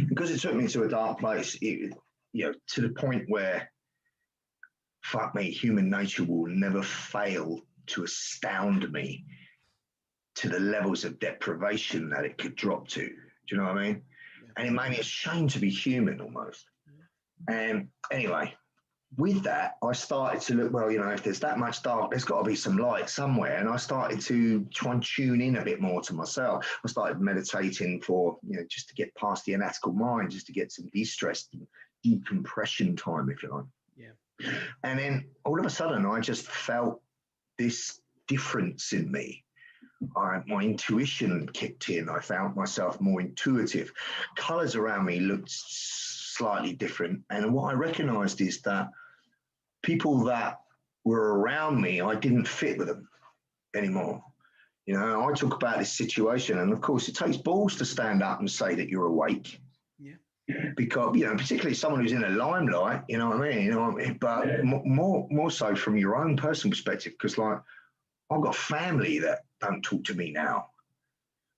Speaker 2: Because it took me to a dark place, to the point where, fuck me, human nature will never fail to astound me to the levels of deprivation that it could drop to. Do you know what I mean? Yeah. And it made me ashamed to be human almost. And anyway, with that, I started to look, well, if there's that much dark, there's got to be some light somewhere. And I started to try and tune in a bit more to myself. I started meditating for, just to get past the anatomical mind, just to get some de-stress, decompression time, if you like. Yeah. And then all of a sudden, I just felt this difference in me. My intuition kicked in. I found myself more intuitive. Colors around me looked slightly different. And what I recognized is that people that were around me, I didn't fit with them anymore. I talk about this situation, and of course, it takes balls to stand up and say that you're awake. Yeah. because, you know, particularly someone who's in a limelight, you know what I mean? You know what I mean? But more so from your own personal perspective, because like I've got family that don't talk to me now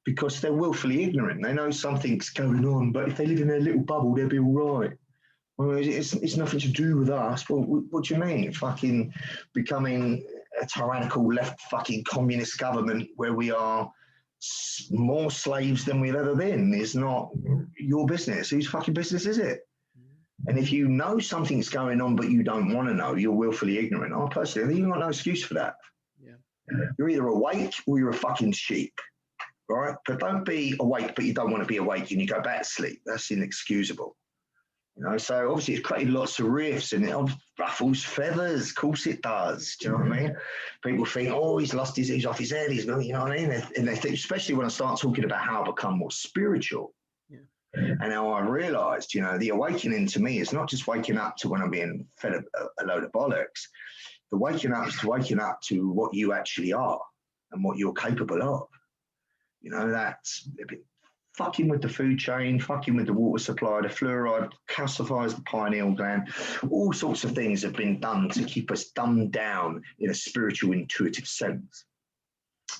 Speaker 2: because they're willfully ignorant. They know something's going on, but if they live in their little bubble, they'll be all right. Well, it's nothing to do with us. Well, what do you mean? Fucking becoming a tyrannical left fucking communist government where we are more slaves than we've ever been is not your business. Whose fucking business is it? And if you know something's going on but you don't want to know, you're willfully ignorant. I personally think you've got no excuse for that.
Speaker 1: Yeah.
Speaker 2: You're either awake or you're a fucking sheep, right? But don't be awake but you don't want to be awake and you go back to sleep. That's inexcusable. You know, so obviously it's created lots of rifts and it ruffles feathers. Of course it does. Do you know what I mean? People think, oh, he's lost he's off his head. He's, you know what I mean? And they think, especially when I start talking about how I become more spiritual. Yeah. And how I realized, you know, the awakening to me is not just waking up to when I'm being fed a load of bollocks. The waking up is to waking up to what you actually are and what you're capable of. You know, that's fucking with the food chain, fucking with the water supply, the fluoride calcifies the pineal gland. All sorts of things have been done to keep us dumbed down in a spiritual, intuitive sense.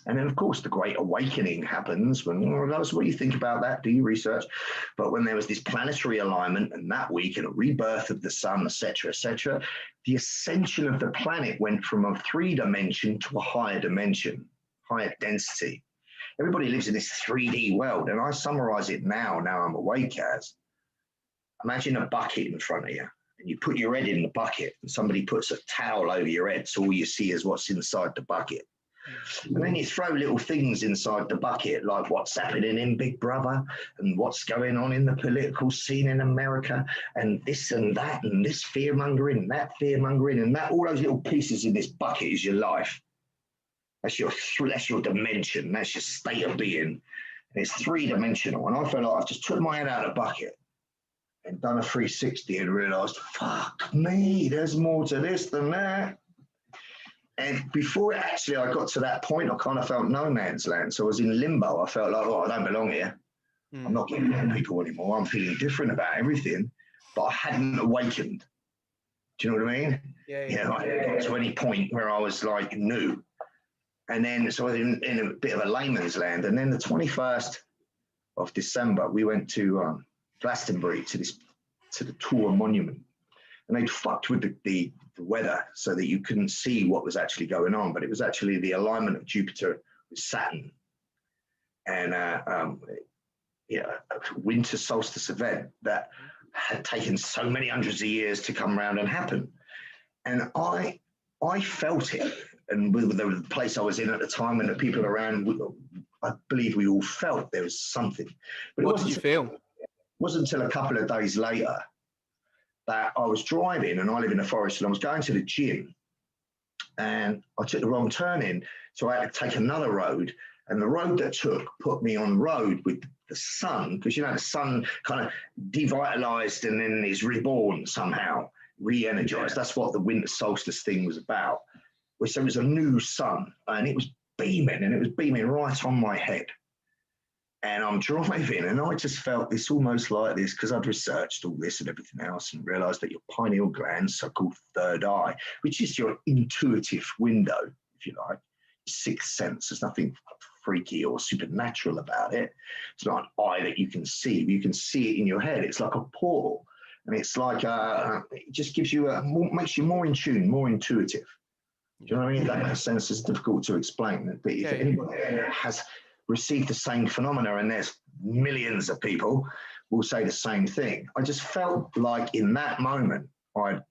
Speaker 2: And then, of course, the Great Awakening happens when, that's what you think about that, do your research. But when there was this planetary alignment and that week and a rebirth of the sun, etc., the ascension of the planet went from a 3-dimension to a higher dimension, higher density. Everybody lives in this 3D world, and I summarize it now I'm awake as. Imagine a bucket in front of you, and you put your head in the bucket, and somebody puts a towel over your head, so all you see is what's inside the bucket. And then you throw little things inside the bucket, like what's happening in Big Brother, and what's going on in the political scene in America, and this and that, and this fear-mongering, and that fear-mongering, and that, all those little pieces in this bucket is your life. That's your dimension. That's your state of being. And it's 3-dimensional. And I felt like I just took my head out of the bucket and done a 360 and realized, fuck me, there's more to this than that. And before actually I got to that point, I kind of felt no man's land. So I was in limbo. I felt like, oh, I don't belong here. I'm not getting along with people anymore. I'm feeling different about everything, but I hadn't awakened. Do you know what I mean?
Speaker 1: Yeah.
Speaker 2: You know, I hadn't got to any point where I was like new. And then, so in a bit of a layman's land. And then the 21st of December, we went to Glastonbury to the Tour Monument. And they'd fucked with the weather so that you couldn't see what was actually going on. But it was actually the alignment of Jupiter with Saturn. And a winter solstice event that had taken so many hundreds of years to come around and happen. And I felt it. And with the place I was in at the time and the people around, I believe we all felt there was something. But
Speaker 1: what did you feel?
Speaker 2: It wasn't until a couple of days later that I was driving, and I live in the forest, and I was going to the gym, and I took the wrong turn in, so I had to take another road, and the road that put me on road with the sun, because, you know, the sun kind of devitalized and then is reborn somehow, re-energized. That's what the winter solstice thing was about. So it was a new sun, and it was beaming right on my head. And I'm driving, and I just felt this almost like this, because I'd researched all this and everything else and realized that your pineal gland, so-called third eye, which is your intuitive window, if you like, sixth sense. There's nothing freaky or supernatural about it. It's not an eye that you can see. You can see it in your head. It's like a portal. And it's like, it just gives you makes you more in tune, more intuitive. Do you know what I mean? That sense is difficult to explain. But if anybody has received the same phenomena, and there's millions of people will say the same thing. I just felt like in that moment, I'd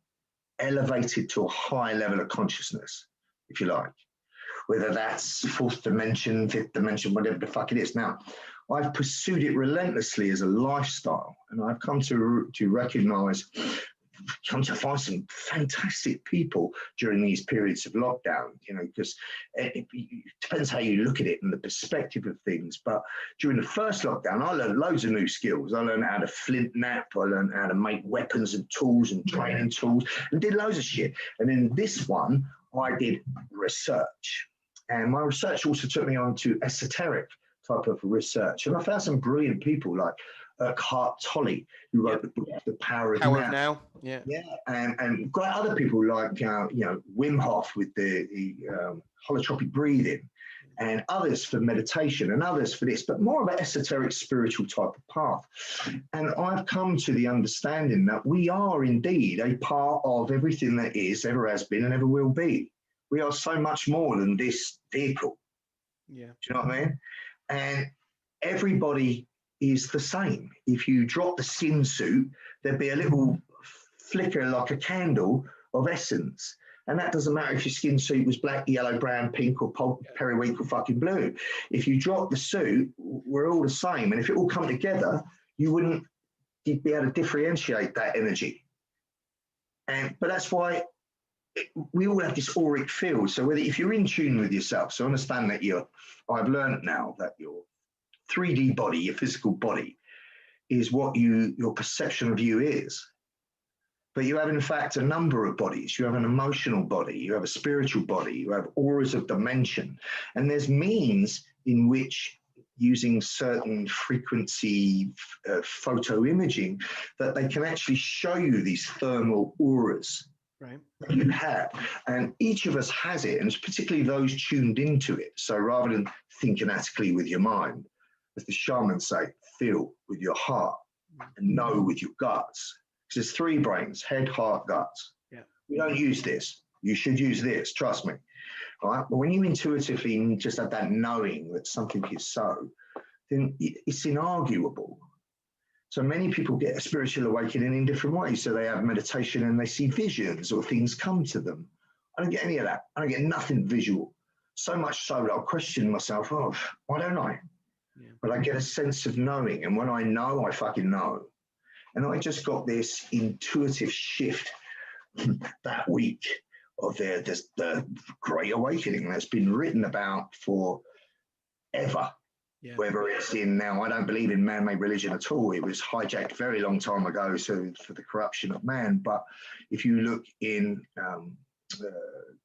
Speaker 2: elevated to a high level of consciousness, if you like, whether that's 4th dimension, 5th dimension, whatever the fuck it is. Now, I've pursued it relentlessly as a lifestyle, and I've come to recognize, come to find some fantastic people during these periods of lockdown, you know, because it depends how you look at it and the perspective of things. But during the first lockdown, I learned loads of new skills. I learned how to flint knap, I learned how to make weapons and tools and training tools, and did loads of shit. And then this one, I did research. And my research also took me on to esoteric type of research. And I found some brilliant people like Eckhart Tolle, who wrote the book The Power of
Speaker 1: Power
Speaker 2: Now.
Speaker 1: of Now. Yeah.
Speaker 2: Yeah, and great other people like Wim Hof with the holotropic breathing, and others for meditation, and others for this, but more of an esoteric spiritual type of path. And I've come to the understanding that we are indeed a part of everything that is, ever has been, and ever will be. We are so much more than this vehicle.
Speaker 1: Yeah.
Speaker 2: Do you know what I mean? And everybody is the same. If you drop the skin suit, there'd be a little flicker like a candle of essence. And that doesn't matter if your skin suit was black, yellow, brown, pink, or periwinkle fucking blue. If you drop the suit, we're all the same. And if it all come together, you'd be able to differentiate that energy. But that's why we all have this auric field. So if you're in tune with yourself, so understand that I've learned now that your 3D body, your physical body, is what your perception of you is. But you have, in fact, a number of bodies. You have an emotional body, you have a spiritual body, you have auras of dimension. And there's means in which, using certain frequency photo imaging, that they can actually show you these thermal auras that you have. And each of us has it, and it's particularly those tuned into it. So rather than think anatically with your mind, as the shamans say, feel with your heart and know with your guts. Because there's 3 brains: head, heart, guts.
Speaker 1: Yeah.
Speaker 2: We don't use this. You should use this, trust me. All right? But when you intuitively just have that knowing that something is so, then it's inarguable. So many people get a spiritual awakening in different ways. So they have meditation and they see visions or things come to them. I don't get any of that. I don't get nothing visual. So much so that I'll question myself, why don't I? Yeah. But I get a sense of knowing. And when I know, I fucking know. And I just got this intuitive shift that week of the Great Awakening that's been written about forever. Yeah. Whether it's in now, I don't believe in man-made religion at all. It was hijacked a very long time ago for the corruption of man. But if you look in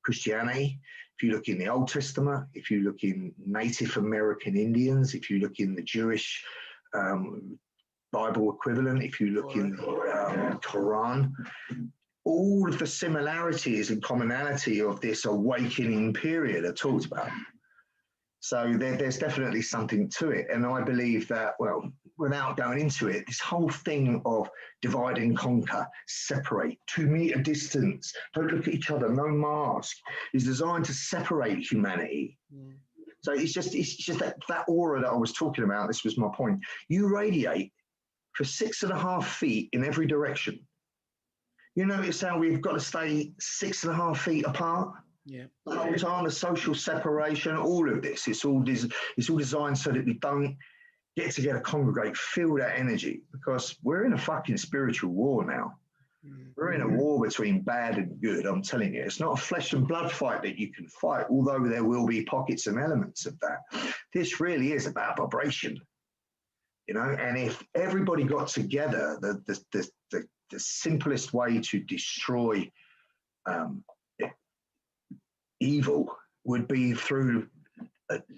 Speaker 2: Christianity, if you look in the Old Testament, if you look in Native American Indians, if you look in the Jewish Bible equivalent, if you look in the Quran, all of the similarities and commonality of this awakening period are talked about. So there's definitely something to it. And I believe that, well, without going into it, this whole thing of divide and conquer, separate, 2 meter distance, don't look at each other, no mask, is designed to separate humanity. Mm. So it's just that aura that I was talking about. This was my point. You radiate for 6.5 feet in every direction. You notice how we've got to stay 6.5 feet apart? Yeah. The whole time, the social separation, all of this, it's all designed so that we don't get together, congregate, feel that energy, because we're in a fucking spiritual war now. Mm. We're in a war between bad and good, I'm telling you. It's not a flesh and blood fight that you can fight, although there will be pockets and elements of that. This really is about vibration. You know, and if everybody got together, the simplest way to destroy evil would be through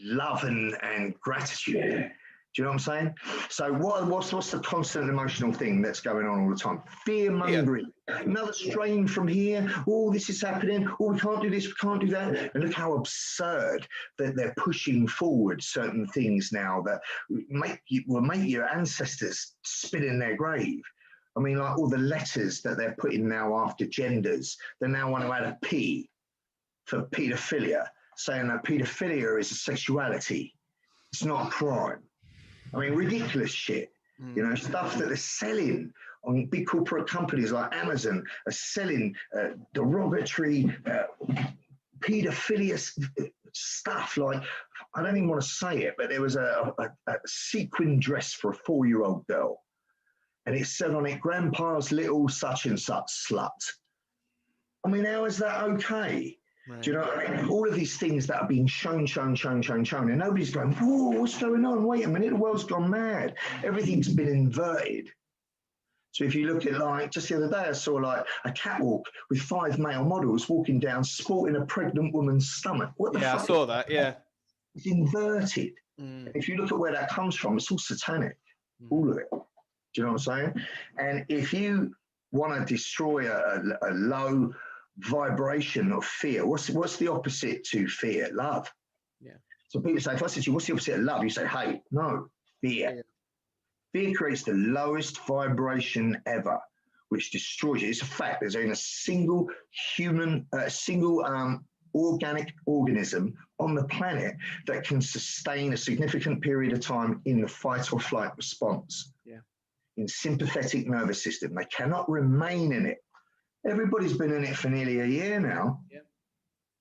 Speaker 2: love and gratitude. Yeah. Do you know what I'm saying? So what's the constant emotional thing that's going on all the time? Fear mongering. Yeah. Another strain from here. Oh, this is happening. Oh, we can't do this. We can't do that. And look how absurd that they're pushing forward certain things now that will make your ancestors spit in their grave. I mean, like all the letters that they're putting now after genders. They now want to add a P for paedophilia, saying that paedophilia is a sexuality. It's not a crime. I mean, ridiculous shit. You know, stuff that they're selling on big corporate companies like Amazon are selling derogatory paedophilia stuff. Like, I don't even want to say it, but there was a sequin dress for a 4-year-old girl, and it said on it, "Grandpa's little such and such slut." I mean, how is that okay? Right. Do you know what I mean? All of these things that are being shown, and nobody's going, whoa, what's going on? Wait a minute, the world's gone mad. Everything's been inverted. So if you look at, like, just the other day, I saw like a catwalk with 5 male models walking down, sporting a pregnant woman's stomach. What the fuck?
Speaker 1: I saw that, yeah.
Speaker 2: It's inverted. If you look at where that comes from, it's all satanic, all of it. Do you know what I'm saying? And if you want to destroy a low vibration of fear, what's the opposite to fear? Love.
Speaker 1: Yeah.
Speaker 2: So people say, if I said to you, what's the opposite of love? You say, hate. No, fear.
Speaker 1: Yeah.
Speaker 2: Fear creates the lowest vibration ever, which destroys you. It's a fact. There's only a single organic organism on the planet that can sustain a significant period of time in the fight or flight response.
Speaker 1: Yeah.
Speaker 2: In sympathetic nervous system. They cannot remain in it. Everybody's been in it for nearly a year now.
Speaker 1: Yeah.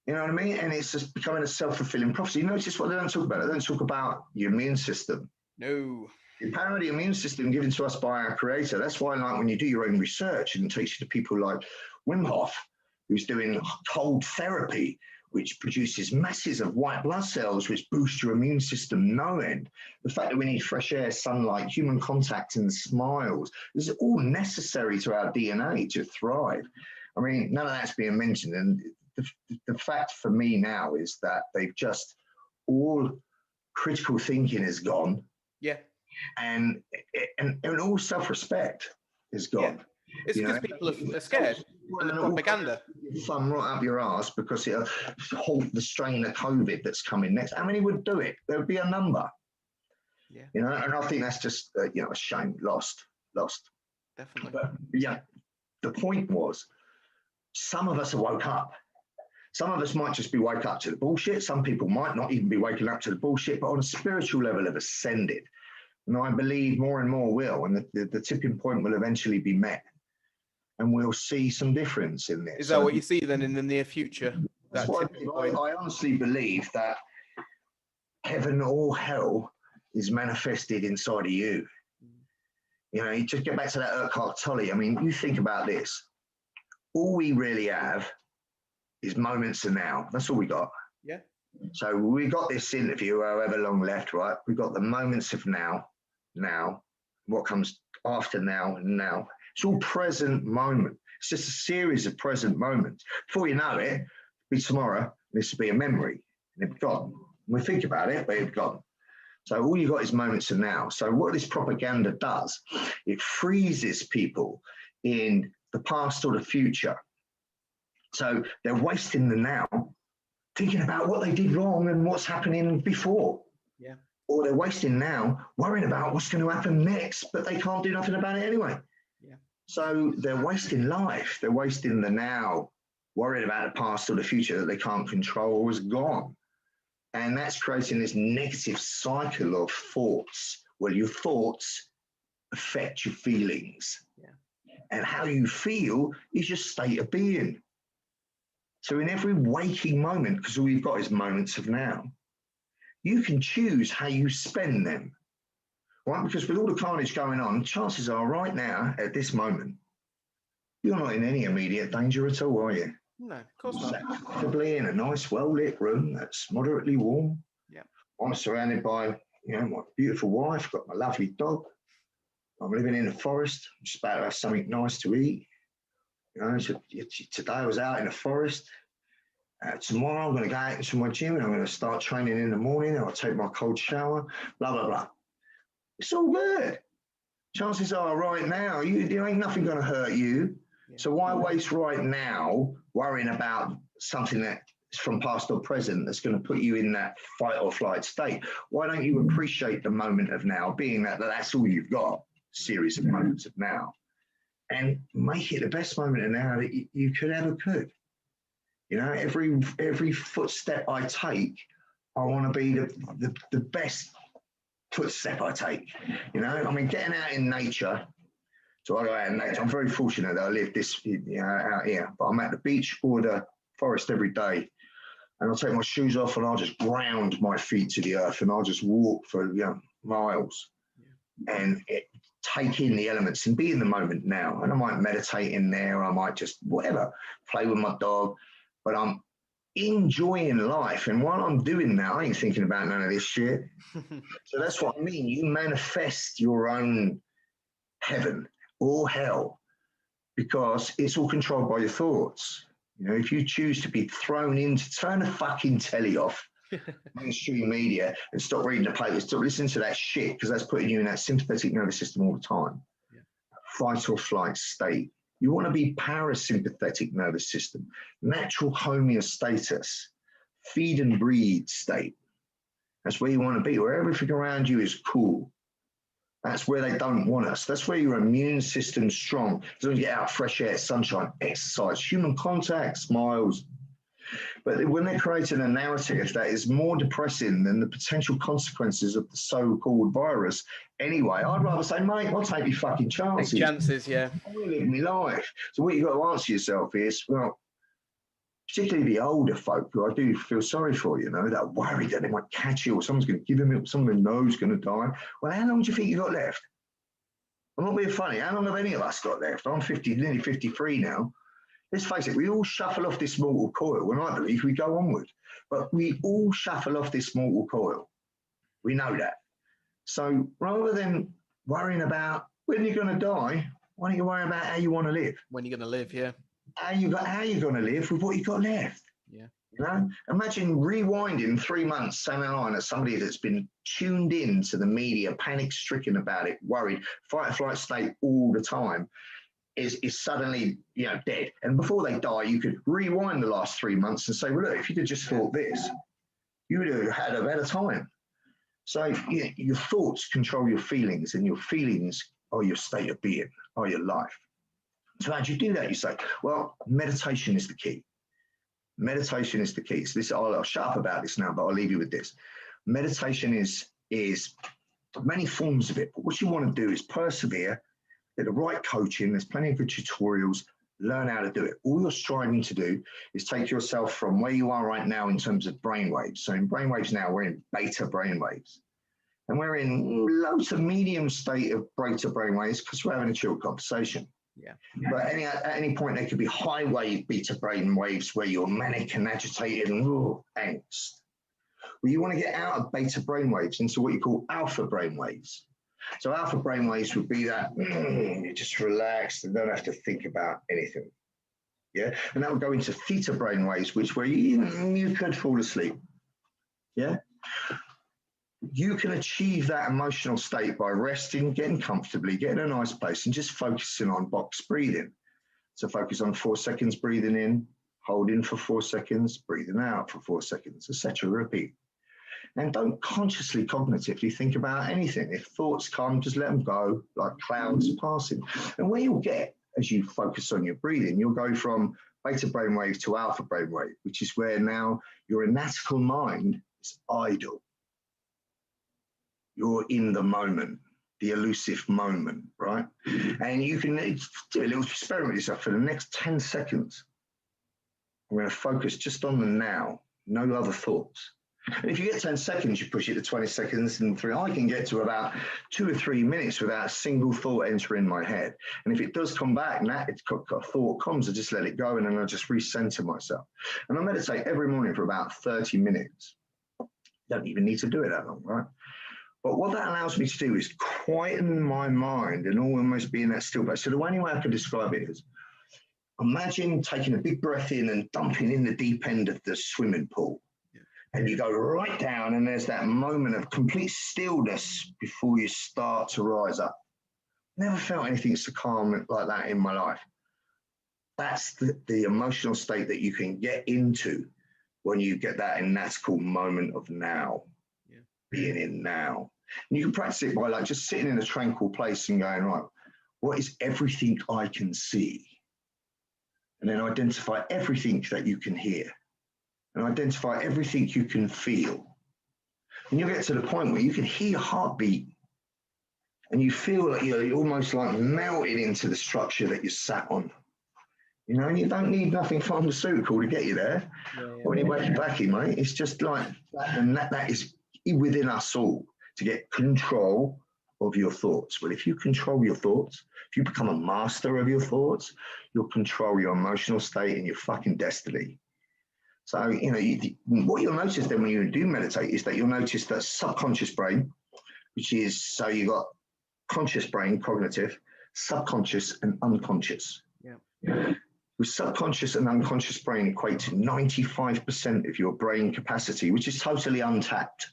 Speaker 2: You know what I mean? And it's just becoming a self-fulfilling prophecy. You notice what they don't talk about? They don't talk about your immune system.
Speaker 1: No.
Speaker 2: The power of the immune system given to us by our creator. That's why, like, when you do your own research and it takes you to people like Wim Hof, who's doing cold therapy, which produces masses of white blood cells, which boost your immune system no end. The fact that we need fresh air, sunlight, human contact, and smiles, this is all necessary to our DNA to thrive. I mean, none of that's being mentioned. And the fact for me now is that they've just, all critical thinking is gone.
Speaker 1: Yeah.
Speaker 2: And all self-respect is gone.
Speaker 1: Yeah. It's because people are scared and the propaganda.
Speaker 2: Thumb right up your ass because it'll halt the strain of COVID that's coming next. How many would do it? There would be a number.
Speaker 1: Yeah.
Speaker 2: You know, and I think that's just a shame. Lost.
Speaker 1: Definitely.
Speaker 2: But yeah, the point was, some of us have woke up. Some of us might just be woke up to the bullshit. Some people might not even be waking up to the bullshit, but on a spiritual level have ascended. And I believe more and more will, and the tipping point will eventually be met. And we'll see some difference in this.
Speaker 1: Is that what you see then in the near future?
Speaker 2: That's what I honestly believe, that heaven or hell is manifested inside of you. You know, you just get back to that Urquhart Tolle. I mean, you think about this. All we really have is moments of now. That's all we got.
Speaker 1: Yeah.
Speaker 2: So we got this interview, however long left, right? We've got the moments of now, what comes after now and now. It's all present moment. It's just a series of present moments. Before you know it, it'll be tomorrow, this will be a memory, and it's gone. We think about it, but it's gone. So all you got is moments of now. So what this propaganda does, it freezes people in the past or the future. So they're wasting the now, thinking about what they did wrong and what's happening before.
Speaker 1: Yeah.
Speaker 2: Or they're wasting now, worrying about what's going to happen next, but they can't do nothing about it anyway.
Speaker 1: Yeah.
Speaker 2: So they're wasting life. They're wasting the now, worrying about the past or the future that they can't control or is gone. And that's creating this negative cycle of thoughts. Well, your thoughts affect your feelings.
Speaker 1: Yeah.
Speaker 2: And how you feel is your state of being. So in every waking moment, because all you've got is moments of now, you can choose how you spend them, right? Because with all the carnage going on, chances are right now, at this moment, you're not in any immediate danger at all, are you?
Speaker 1: No, of course not.
Speaker 2: Comfortably in a nice, well-lit room that's moderately warm.
Speaker 1: Yeah.
Speaker 2: I'm surrounded by, my beautiful wife, got my lovely dog. I'm living in the forest. I'm just about to have something nice to eat. Today I was out in the forest. Tomorrow I'm going to go out into my gym and I'm going to start training in the morning. I'll take my cold shower, blah, blah, blah. It's all good. Chances are right now, you ain't nothing going to hurt you. Yeah. So why waste right now worrying about something that's from past or present that's going to put you in that fight or flight state? Why don't you appreciate the moment of now, being that that's all you've got, series of moments of now, and make it the best moment of now that you could. Every footstep I take, I want to be the best footstep I take. Getting out in nature. So I go out in nature. I'm very fortunate that I live out here, but I'm at the beach or the forest every day, and I'll take my shoes off and I'll just ground my feet to the earth and I'll just walk for miles, and take in the elements and be in the moment now. And I might meditate in there. I might just play with my dog. But I'm enjoying life. And while I'm doing that, I ain't thinking about none of this shit. So that's what I mean. You manifest your own heaven or hell because it's all controlled by your thoughts. If you choose to be thrown into, turn the fucking telly off, mainstream media, and stop reading the papers, stop listening to that shit, because that's putting you in that sympathetic nervous system all the time. fight or flight state. You want to be parasympathetic nervous system, natural homeostasis, feed and breed state. That's where you want to be, where everything around you is cool. That's where they don't want us. That's where your immune system's strong. As long as you get out, fresh air, sunshine, exercise, human contact, smiles. But when they're creating a narrative that is more depressing than the potential consequences of the so-called virus, anyway, I'd rather say, mate, I'll take your fucking chances.
Speaker 1: Take chances, yeah.
Speaker 2: I want to live my life. So what you've got to answer yourself is, well, particularly the older folk who I do feel sorry for, you know, that are worried that they might catch you or someone's going to give them it, someone they know is going to die. Well, how long do you think you got left? I'm not being funny. How long have any of us got left? I'm 50, nearly 53 now. Let's face it, we all shuffle off this mortal coil, and I believe we go onward. But we all shuffle off this mortal coil. We know that. So rather than worrying about when you're going to die, why don't you worry about how you want to live?
Speaker 1: When you're going to live, yeah.
Speaker 2: How you're going to live with what you got left.
Speaker 1: Yeah.
Speaker 2: You know, imagine rewinding 3 months, saying line at somebody that's been tuned in to the media, panic-stricken about it, worried, fight or flight state all the time. Is suddenly, you know, dead. And before they die, you could rewind the last 3 months and say, well, look, if you'd have just thought this, you would have had a better time. So your thoughts control your feelings, and your feelings are your state of being, are your life. So how do you do that? You say, well, meditation is the key. Meditation is the key. So this, I'll shut up about this now, but I'll leave you with this. Meditation is many forms of it, but what you want to do is persevere. Get the right coaching, there's plenty of good tutorials, learn how to do it. All you're striving to do is take yourself from where you are right now in terms of brainwaves. So in brainwaves now, we're in beta brainwaves. And we're in low to medium state of beta brainwaves because we're having a chill conversation.
Speaker 1: Yeah.
Speaker 2: But at any point, there could be high wave beta brainwaves where you're manic and agitated and angst. Well, you want to get out of beta brainwaves into what you call alpha brainwaves. So alpha brainwaves would be that you're just relaxed and don't have to think about anything. Yeah, and that would go into theta brainwaves, which where you could fall asleep. Yeah, you can achieve that emotional state by resting, getting comfortably, getting a nice place, and just focusing on box breathing. So focus on 4 seconds breathing in, hold in for 4 seconds, breathing out for 4 seconds, etc. Repeat. And don't consciously, cognitively think about anything. If thoughts come, just let them go like clouds passing. And where you'll get, as you focus on your breathing, you'll go from beta brainwave to alpha brainwave, which is where now your anatomical mind is idle. You're in the moment, the elusive moment, right? And you can do a little experiment with yourself for the next 10 seconds. I'm going to focus just on the now, no other thoughts. And if you get 10 seconds, you push it to 20 seconds and 3. I can get to about 2 or 3 minutes without a single thought entering my head. And if it does come back, and that thought comes, I just let it go and then I just recenter myself. And I meditate every morning for about 30 minutes. Don't even need to do it that long, right? But what that allows me to do is quieten my mind and almost be in that still place. So the only way I can describe it is, imagine taking a big breath in and dumping in the deep end of the swimming pool. And you go right down, and there's that moment of complete stillness before you start to rise up. Never felt anything so calm like that in my life. That's the emotional state that you can get into when you get that anatomical moment of now, being in now. And you can practice it by like just sitting in a tranquil place and going, right, what is everything I can see? And then identify everything that you can hear. And identify everything you can feel. And you'll get to the point where you can hear your heartbeat and you feel like you're almost like melted into the structure that you sat on. You know, and you don't need nothing pharmaceutical to get you there. When you wake back in, mate, it's just like that, and that is within us all to get control of your thoughts. Well, if you control your thoughts, if you become a master of your thoughts, you'll control your emotional state and your fucking destiny. So, you know, what you'll notice then when you do meditate is that you'll notice that subconscious brain, which is, so you've got conscious brain, cognitive, subconscious and unconscious. Yeah. With subconscious and unconscious brain equate to 95% of your brain capacity, which is totally untapped.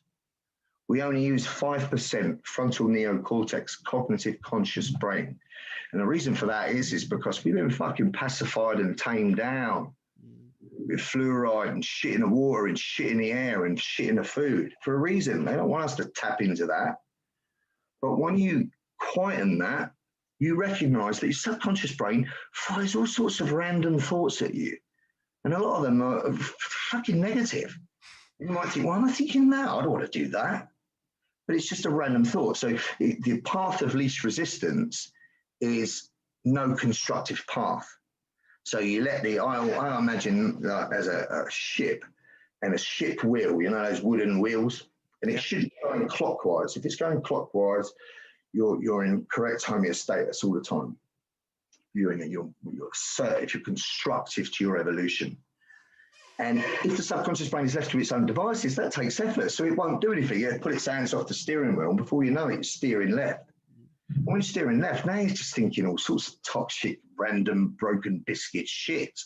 Speaker 2: We only use 5% frontal neocortex, cognitive conscious brain. And the reason for that is because we've been fucking pacified and tamed down with fluoride and shit in the water and shit in the air and shit in the food for a reason. They don't want us to tap into that. But when you quieten that, you recognize that your subconscious brain fires all sorts of random thoughts at you. And a lot of them are fucking negative. You might think, why am I thinking that? I don't want to do that. But it's just a random thought. So the path of least resistance is no constructive path. So you let I imagine as a ship, and a ship wheel, you know, those wooden wheels, and it should be going clockwise. If it's going clockwise, you're in correct homeostasis all the time. You're assertive, you're constructive to your evolution. And if the subconscious brain is left to its own devices, that takes effort. So it won't do anything. You put its hands off the steering wheel, and before you know it, it's steering left. And when you're steering left, now you're just thinking all sorts of toxic, random, broken biscuit shit.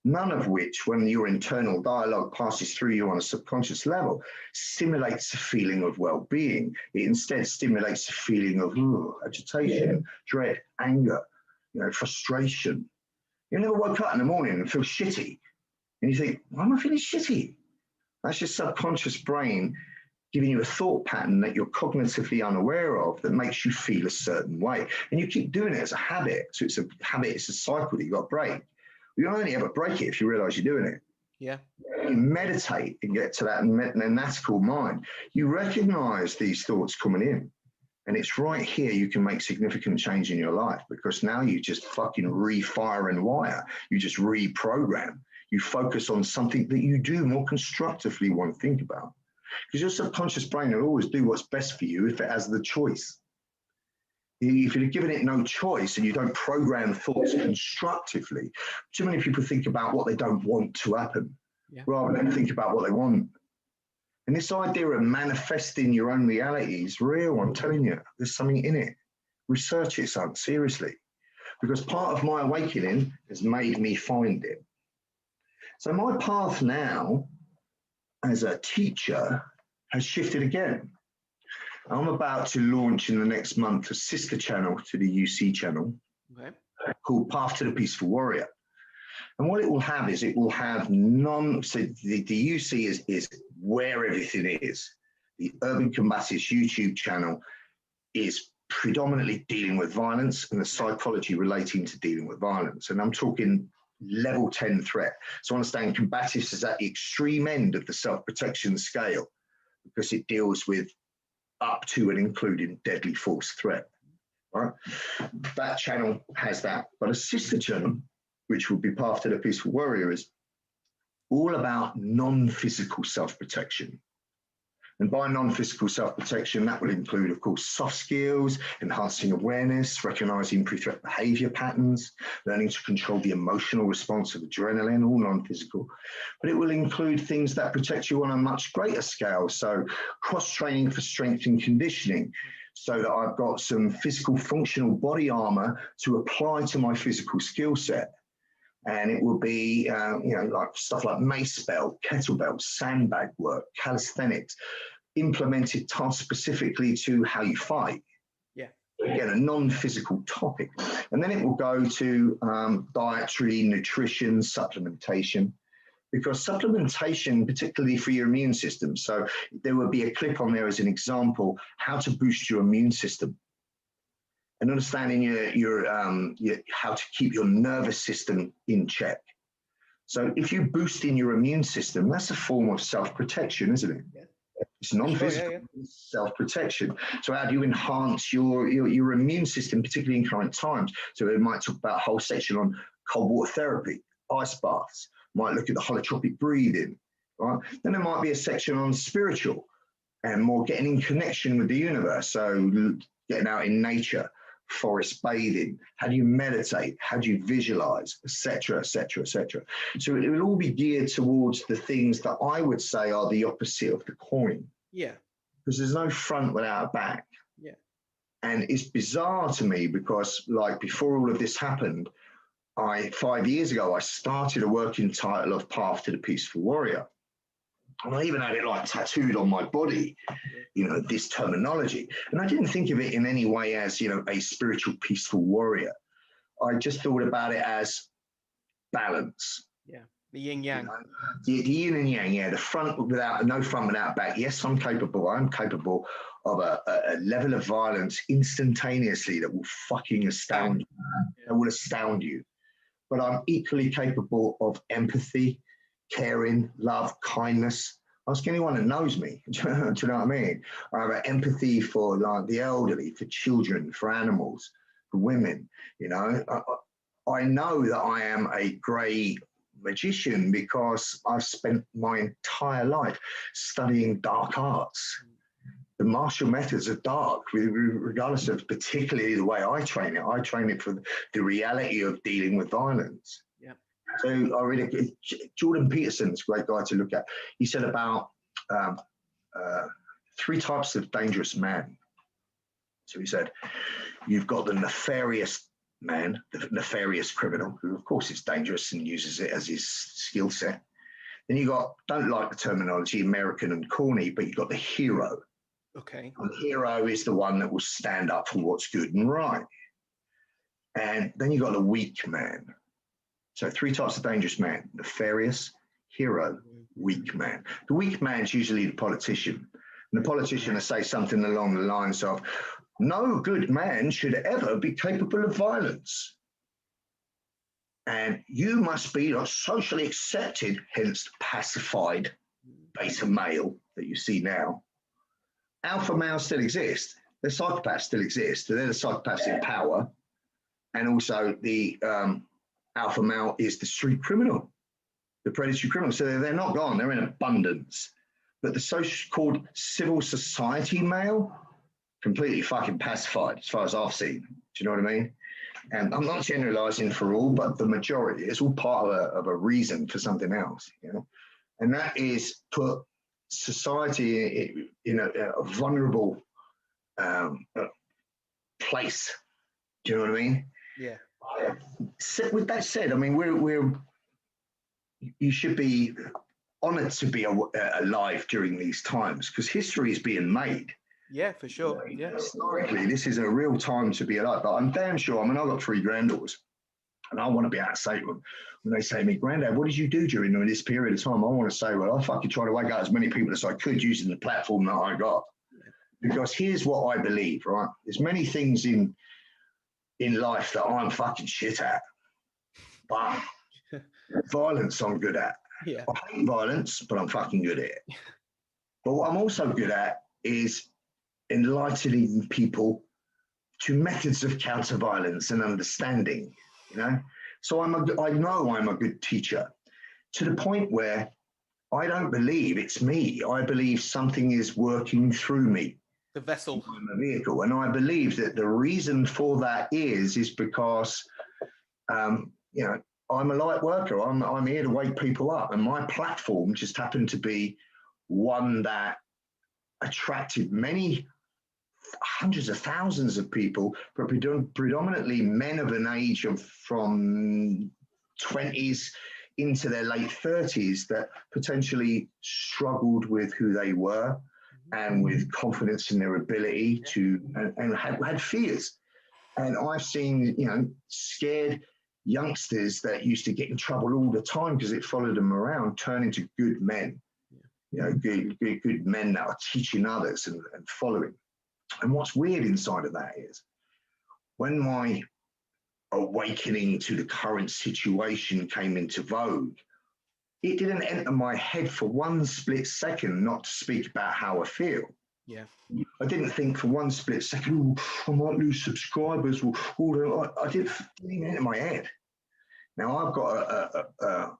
Speaker 2: None of which, when your internal dialogue passes through you on a subconscious level, stimulates a feeling of well-being. It instead stimulates a feeling of agitation, dread, anger, frustration. You never woke up in the morning and feel shitty. And you think, why am I feeling shitty? That's your subconscious brain giving you a thought pattern that you're cognitively unaware of that makes you feel a certain way. And you keep doing it as a habit. So it's a habit, it's a cycle that you've got to break. You only ever break it if you realize you're doing it.
Speaker 1: Yeah.
Speaker 2: You meditate and get to that nanatical mind. You recognize these thoughts coming in. And it's right here you can make significant change in your life, because now you just fucking refire and wire. You just reprogram. You focus on something that you do more constructively want to think about. Because your subconscious brain will always do what's best for you if it has the choice. If you're giving it no choice and you don't program thoughts constructively, too many people think about what they don't want to happen rather than think about what they want. And this idea of manifesting your own reality is real, I'm telling you. There's something in it. Research it, son, seriously. Because part of my awakening has made me find it. So my path now as a teacher has shifted again. I'm about to launch in the next month a sister channel to the UC channel called Path to the Peaceful Warrior. And what it will have is it will have so the UC is where everything is. The Urban Combatives YouTube channel is predominantly dealing with violence and the psychology relating to dealing with violence. And I'm talking level 10 threat. So understand combatives is at the extreme end of the self-protection scale, because it deals with up to and including deadly force threat. Right? That channel has that. But a sister channel, which will be Path to the Peaceful Warrior, is all about non-physical self-protection. And by non-physical self-protection, that will include, of course, soft skills, enhancing awareness, recognizing pre-threat behavior patterns, learning to control the emotional response of adrenaline, all non-physical. But it will include things that protect you on a much greater scale. So cross-training for strength and conditioning, so that I've got some physical functional body armor to apply to my physical skill set. And it will be, like stuff like mace belt, kettlebell, sandbag work, calisthenics, implemented task specifically to how you fight. Yeah. Again, a non-physical topic. And then it will go to dietary, nutrition, supplementation, because supplementation, particularly for your immune system. So there will be a clip on there as an example, how to boost your immune system. And understanding your how to keep your nervous system in check. So if you're boosting your immune system, that's a form of self-protection, isn't it? Yeah. It's non-physical self-protection. So how do you enhance your immune system, particularly in current times? So it might talk about a whole section on cold water therapy, ice baths, might look at the holotropic breathing, right? Then there might be a section on spiritual and more getting in connection with the universe. So getting out in nature, forest bathing, how do you meditate, how do you visualize, etc., etc., etc. So it will all be geared towards the things that I would say are the opposite of the coin. Yeah. Because there's no front without a back. Yeah. And it's bizarre to me because, like, before all of this happened, 5 years ago, I started a working title of Path to the Peaceful Warrior. And I even had it like tattooed on my body, this terminology. And I didn't think of it in any way as, a spiritual, peaceful warrior. I just thought about it as balance.
Speaker 1: Yeah. The yin yang.
Speaker 2: The yin and yang, yeah. The front without, no front without back. Yes, I'm capable of a level of violence instantaneously that will fucking astound you. That will astound you. But I'm equally capable of empathy, caring, love, kindness. Ask anyone that knows me. Do you know what I mean? I have empathy for like the elderly, for children, for animals, for women. I know that I am a great magician because I've spent my entire life studying dark arts. The martial methods are dark, regardless of particularly the way I train it. I train it for the reality of dealing with violence.
Speaker 1: Yeah.
Speaker 2: So I really, Jordan Peterson's a great guy to look at. He said about 3 types of dangerous man. So he said, you've got the nefarious man, the nefarious criminal, who of course is dangerous and uses it as his skill set. Then you got, don't like the terminology, American and corny, but you've got the hero.
Speaker 1: Okay.
Speaker 2: And the hero is the one that will stand up for what's good and right. And then you got the weak man. So 3 types of dangerous man: nefarious, hero, weak man. The weak man's usually the politician. And the politician will say something along the lines of, no good man should ever be capable of violence. And you must be socially accepted, hence pacified beta male that you see now. Alpha males still exist. The psychopaths still exist. They're the psychopaths in power. And also the alpha male is the street criminal, the predatory criminal. So they're not gone. They're in abundance. But the so-called civil society male, completely fucking pacified as far as I've seen. Do you know what I mean? And I'm not generalizing for all, but the majority, it's all part of a reason for something else, And that is put society in a vulnerable place. Do you know what I mean?
Speaker 1: Yeah.
Speaker 2: With that said, I mean, you should be honored to be alive during these times because history is being made.
Speaker 1: Yeah, for sure. Yeah.
Speaker 2: Historically, this is a real time to be alive. But I'm damn sure, I've got 3 granddaughters and I want to be able to say to them, when they say to me, Granddad, what did you do during this period of time? I want to say, well, I fucking tried to wake up as many people as I could using the platform that I got. Because here's what I believe, right? There's many things in life that I'm fucking shit at. But violence I'm good at.
Speaker 1: Yeah.
Speaker 2: I hate violence, but I'm fucking good at it. But what I'm also good at is enlightening people to methods of counter-violence and understanding, So I know I'm a good teacher to the point where I don't believe it's me. I believe something is working through me.
Speaker 1: The vessel.
Speaker 2: I'm a vehicle. And I believe that the reason for that is because, I'm a light worker. I'm here to wake people up. And my platform just happened to be one that attracted many hundreds of thousands of people, but predominantly men of an age of from 20s into their late 30s that potentially struggled with who they were and with confidence in their ability to, and had fears. And I've seen, scared youngsters that used to get in trouble all the time because it followed them around turn into good men, good men that are teaching others and following. And what's weird inside of that is when my awakening to the current situation came into vogue, it didn't enter my head for one split second not to speak about how I feel.
Speaker 1: Yeah.
Speaker 2: I didn't think for one split second, I might lose subscribers. I didn't even enter my head. Now I've got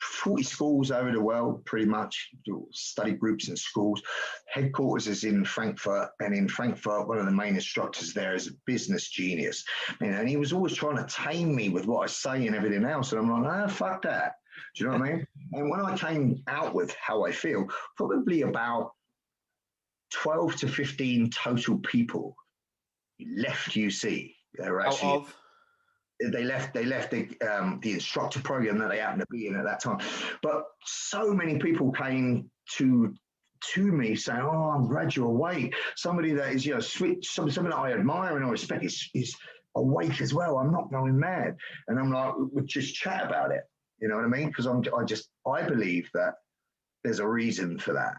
Speaker 2: 40 schools over the world, pretty much, study groups in schools. Headquarters is in Frankfurt, and in Frankfurt, one of the main instructors there is a business genius. And he was always trying to tame me with what I say and everything else. And I'm like, fuck that. Do you know what I mean? And when I came out with how I feel, probably about 12 to 15 total people left UC. They were actually... They left the instructor program that they happened to be in at that time. But so many people came to me saying, "Oh, I'm glad you're awake." Somebody that is, something that I admire and I respect is awake as well. I'm not going mad, and I'm like, we'll just chat about it. You know what I mean? Because I believe that there's a reason for that,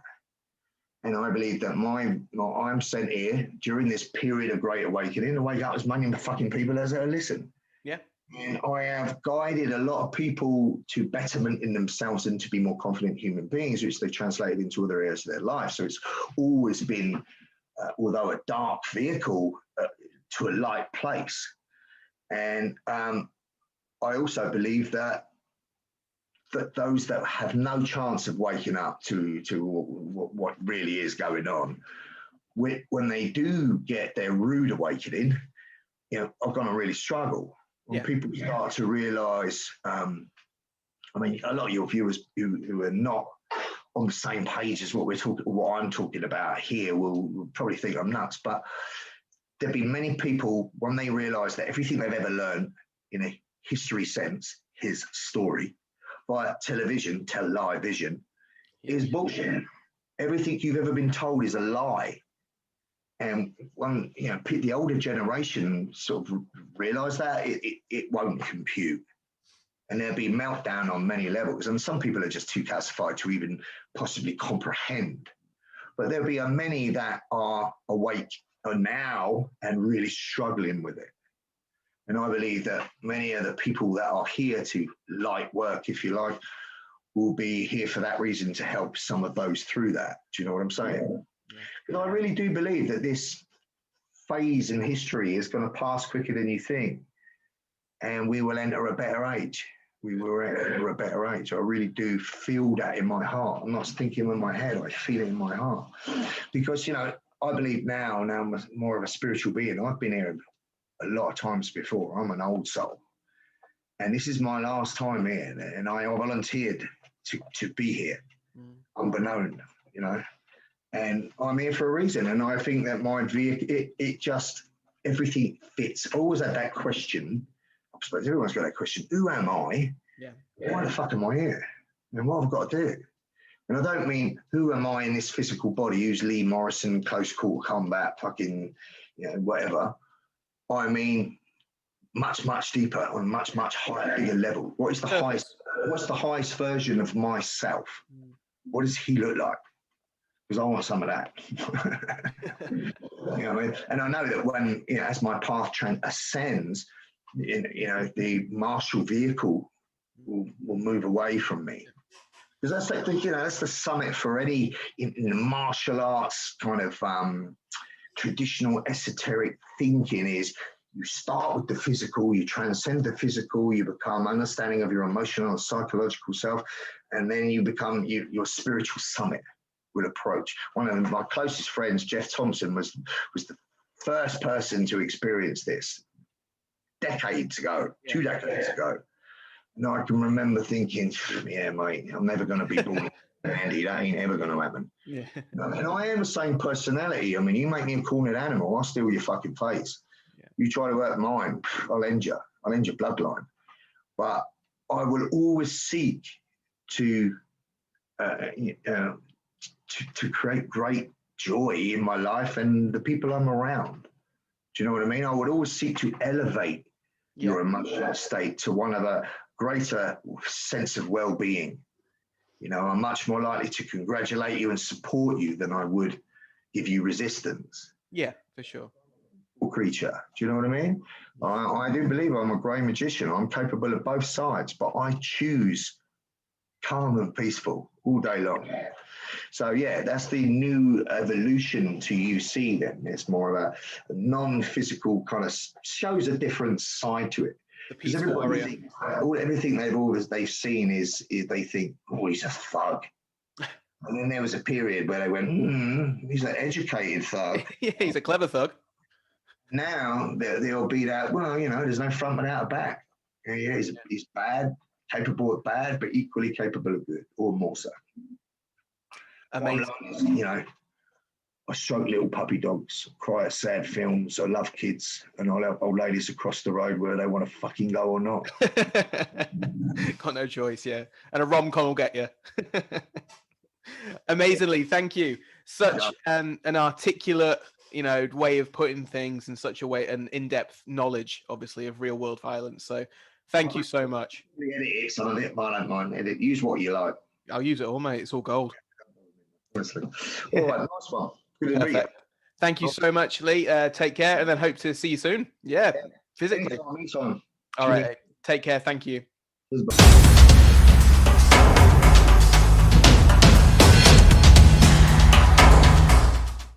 Speaker 2: and I believe that I'm sent here during this period of great awakening to wake up as many fucking people as listen.
Speaker 1: Yeah.
Speaker 2: And I have guided a lot of people to betterment in themselves and to be more confident human beings, which they translated into other areas of their life. So it's always been, although a dark vehicle, to a light place. And I also believe that those that have no chance of waking up to what really is going on, when they do get their rude awakening, are going to really struggle. When people start to realise, I mean, a lot of your viewers who are not on the same page as what I'm talking about here will probably think I'm nuts, but there'll be many people when they realise that everything they've ever learned in a history sense, his story, via television, live vision, is bullshit. Everything you've ever been told is a lie. And when the older generation sort of realise that it won't compute, and there'll be meltdown on many levels. And some people are just too calcified to even possibly comprehend. But there'll be many that are awake now and really struggling with it. And I believe that many of the people that are here to light work, if you like, will be here for that reason, to help some of those through that. Do you know what I'm saying? Because I really do believe that this phase in history is going to pass quicker than you think, and we will enter a better age. We will enter a better age. I really do feel that in my heart. I'm not thinking in my head, I feel it in my heart. Because, I believe now I'm more of a spiritual being. I've been here a lot of times before. I'm an old soul. And this is my last time here, and I volunteered to be here, unbeknown, and I'm here for a reason. And I think that my vehicle, it just, everything fits. I always had that question. I suppose everyone's got that question. Who am I?
Speaker 1: Yeah.
Speaker 2: Why the fuck am I here? And what have I got to do? And I don't mean who am I in this physical body, who's Lee Morrison, close quarter combat, fucking, whatever. I mean, much, much deeper, on a much, much higher, bigger level. What is the highest? What's the highest version of myself? What does he look like? Because I want some of that. I mean? And I know that when, as my path ascends, the martial vehicle will move away from me. Because that's the summit for any in the martial arts kind of traditional esoteric thinking is, you start with the physical, you transcend the physical, you become understanding of your emotional and psychological self, and then you become your spiritual summit will approach. One of my closest friends, Jeff Thompson, was the first person to experience this decades ago, 2 decades ago. And I can remember thinking, yeah, mate, I'm never going to be born Andy, that ain't ever going to happen.
Speaker 1: Yeah.
Speaker 2: And I am the same personality. I mean, you make me a cornered animal, I'll steal your fucking face. Yeah. You try to hurt mine, I'll end your bloodline. But I will always seek to create great joy in my life and the people I'm around. Do you know what I mean? I would always seek to elevate your emotional state to one of a greater sense of well-being. I'm much more likely to congratulate you and support you than I would give you resistance.
Speaker 1: Yeah, for sure.
Speaker 2: Creature. Do you know what I mean? I do believe I'm a great magician. I'm capable of both sides, but I choose calm and peaceful all day long. So that's the new evolution to UC then. It's more of a non-physical kind of shows a different side to it. Because everything they've seen is they think, oh, he's a thug. And then there was a period where they went, he's an educated thug.
Speaker 1: Yeah, he's a clever thug.
Speaker 2: Now they'll be that, well, there's no front without a back. Yeah, he's bad, capable of bad, but equally capable of good, or more so. Amazing. I stroke little puppy dogs, cry at sad films, I love kids, and I'll help old ladies across the road where they want to fucking go or not.
Speaker 1: Got no choice, yeah. And a rom-com will get you. Amazingly, thank you. Such an articulate, way of putting things, in such a way, an in-depth knowledge, obviously, of real world violence. So thank you so much.
Speaker 2: Edit it, some of it, but I don't mind. Edit. Use what you like.
Speaker 1: I'll use it all, mate. It's all gold.
Speaker 2: Honestly. All right, nice one. Good to meet you.
Speaker 1: Perfect. Thank you so much, Lee. Take care, and then hope to see you soon. Yeah, physically.
Speaker 2: Anytime.
Speaker 1: All right. Take care. Thank you.
Speaker 2: Cheers, bye.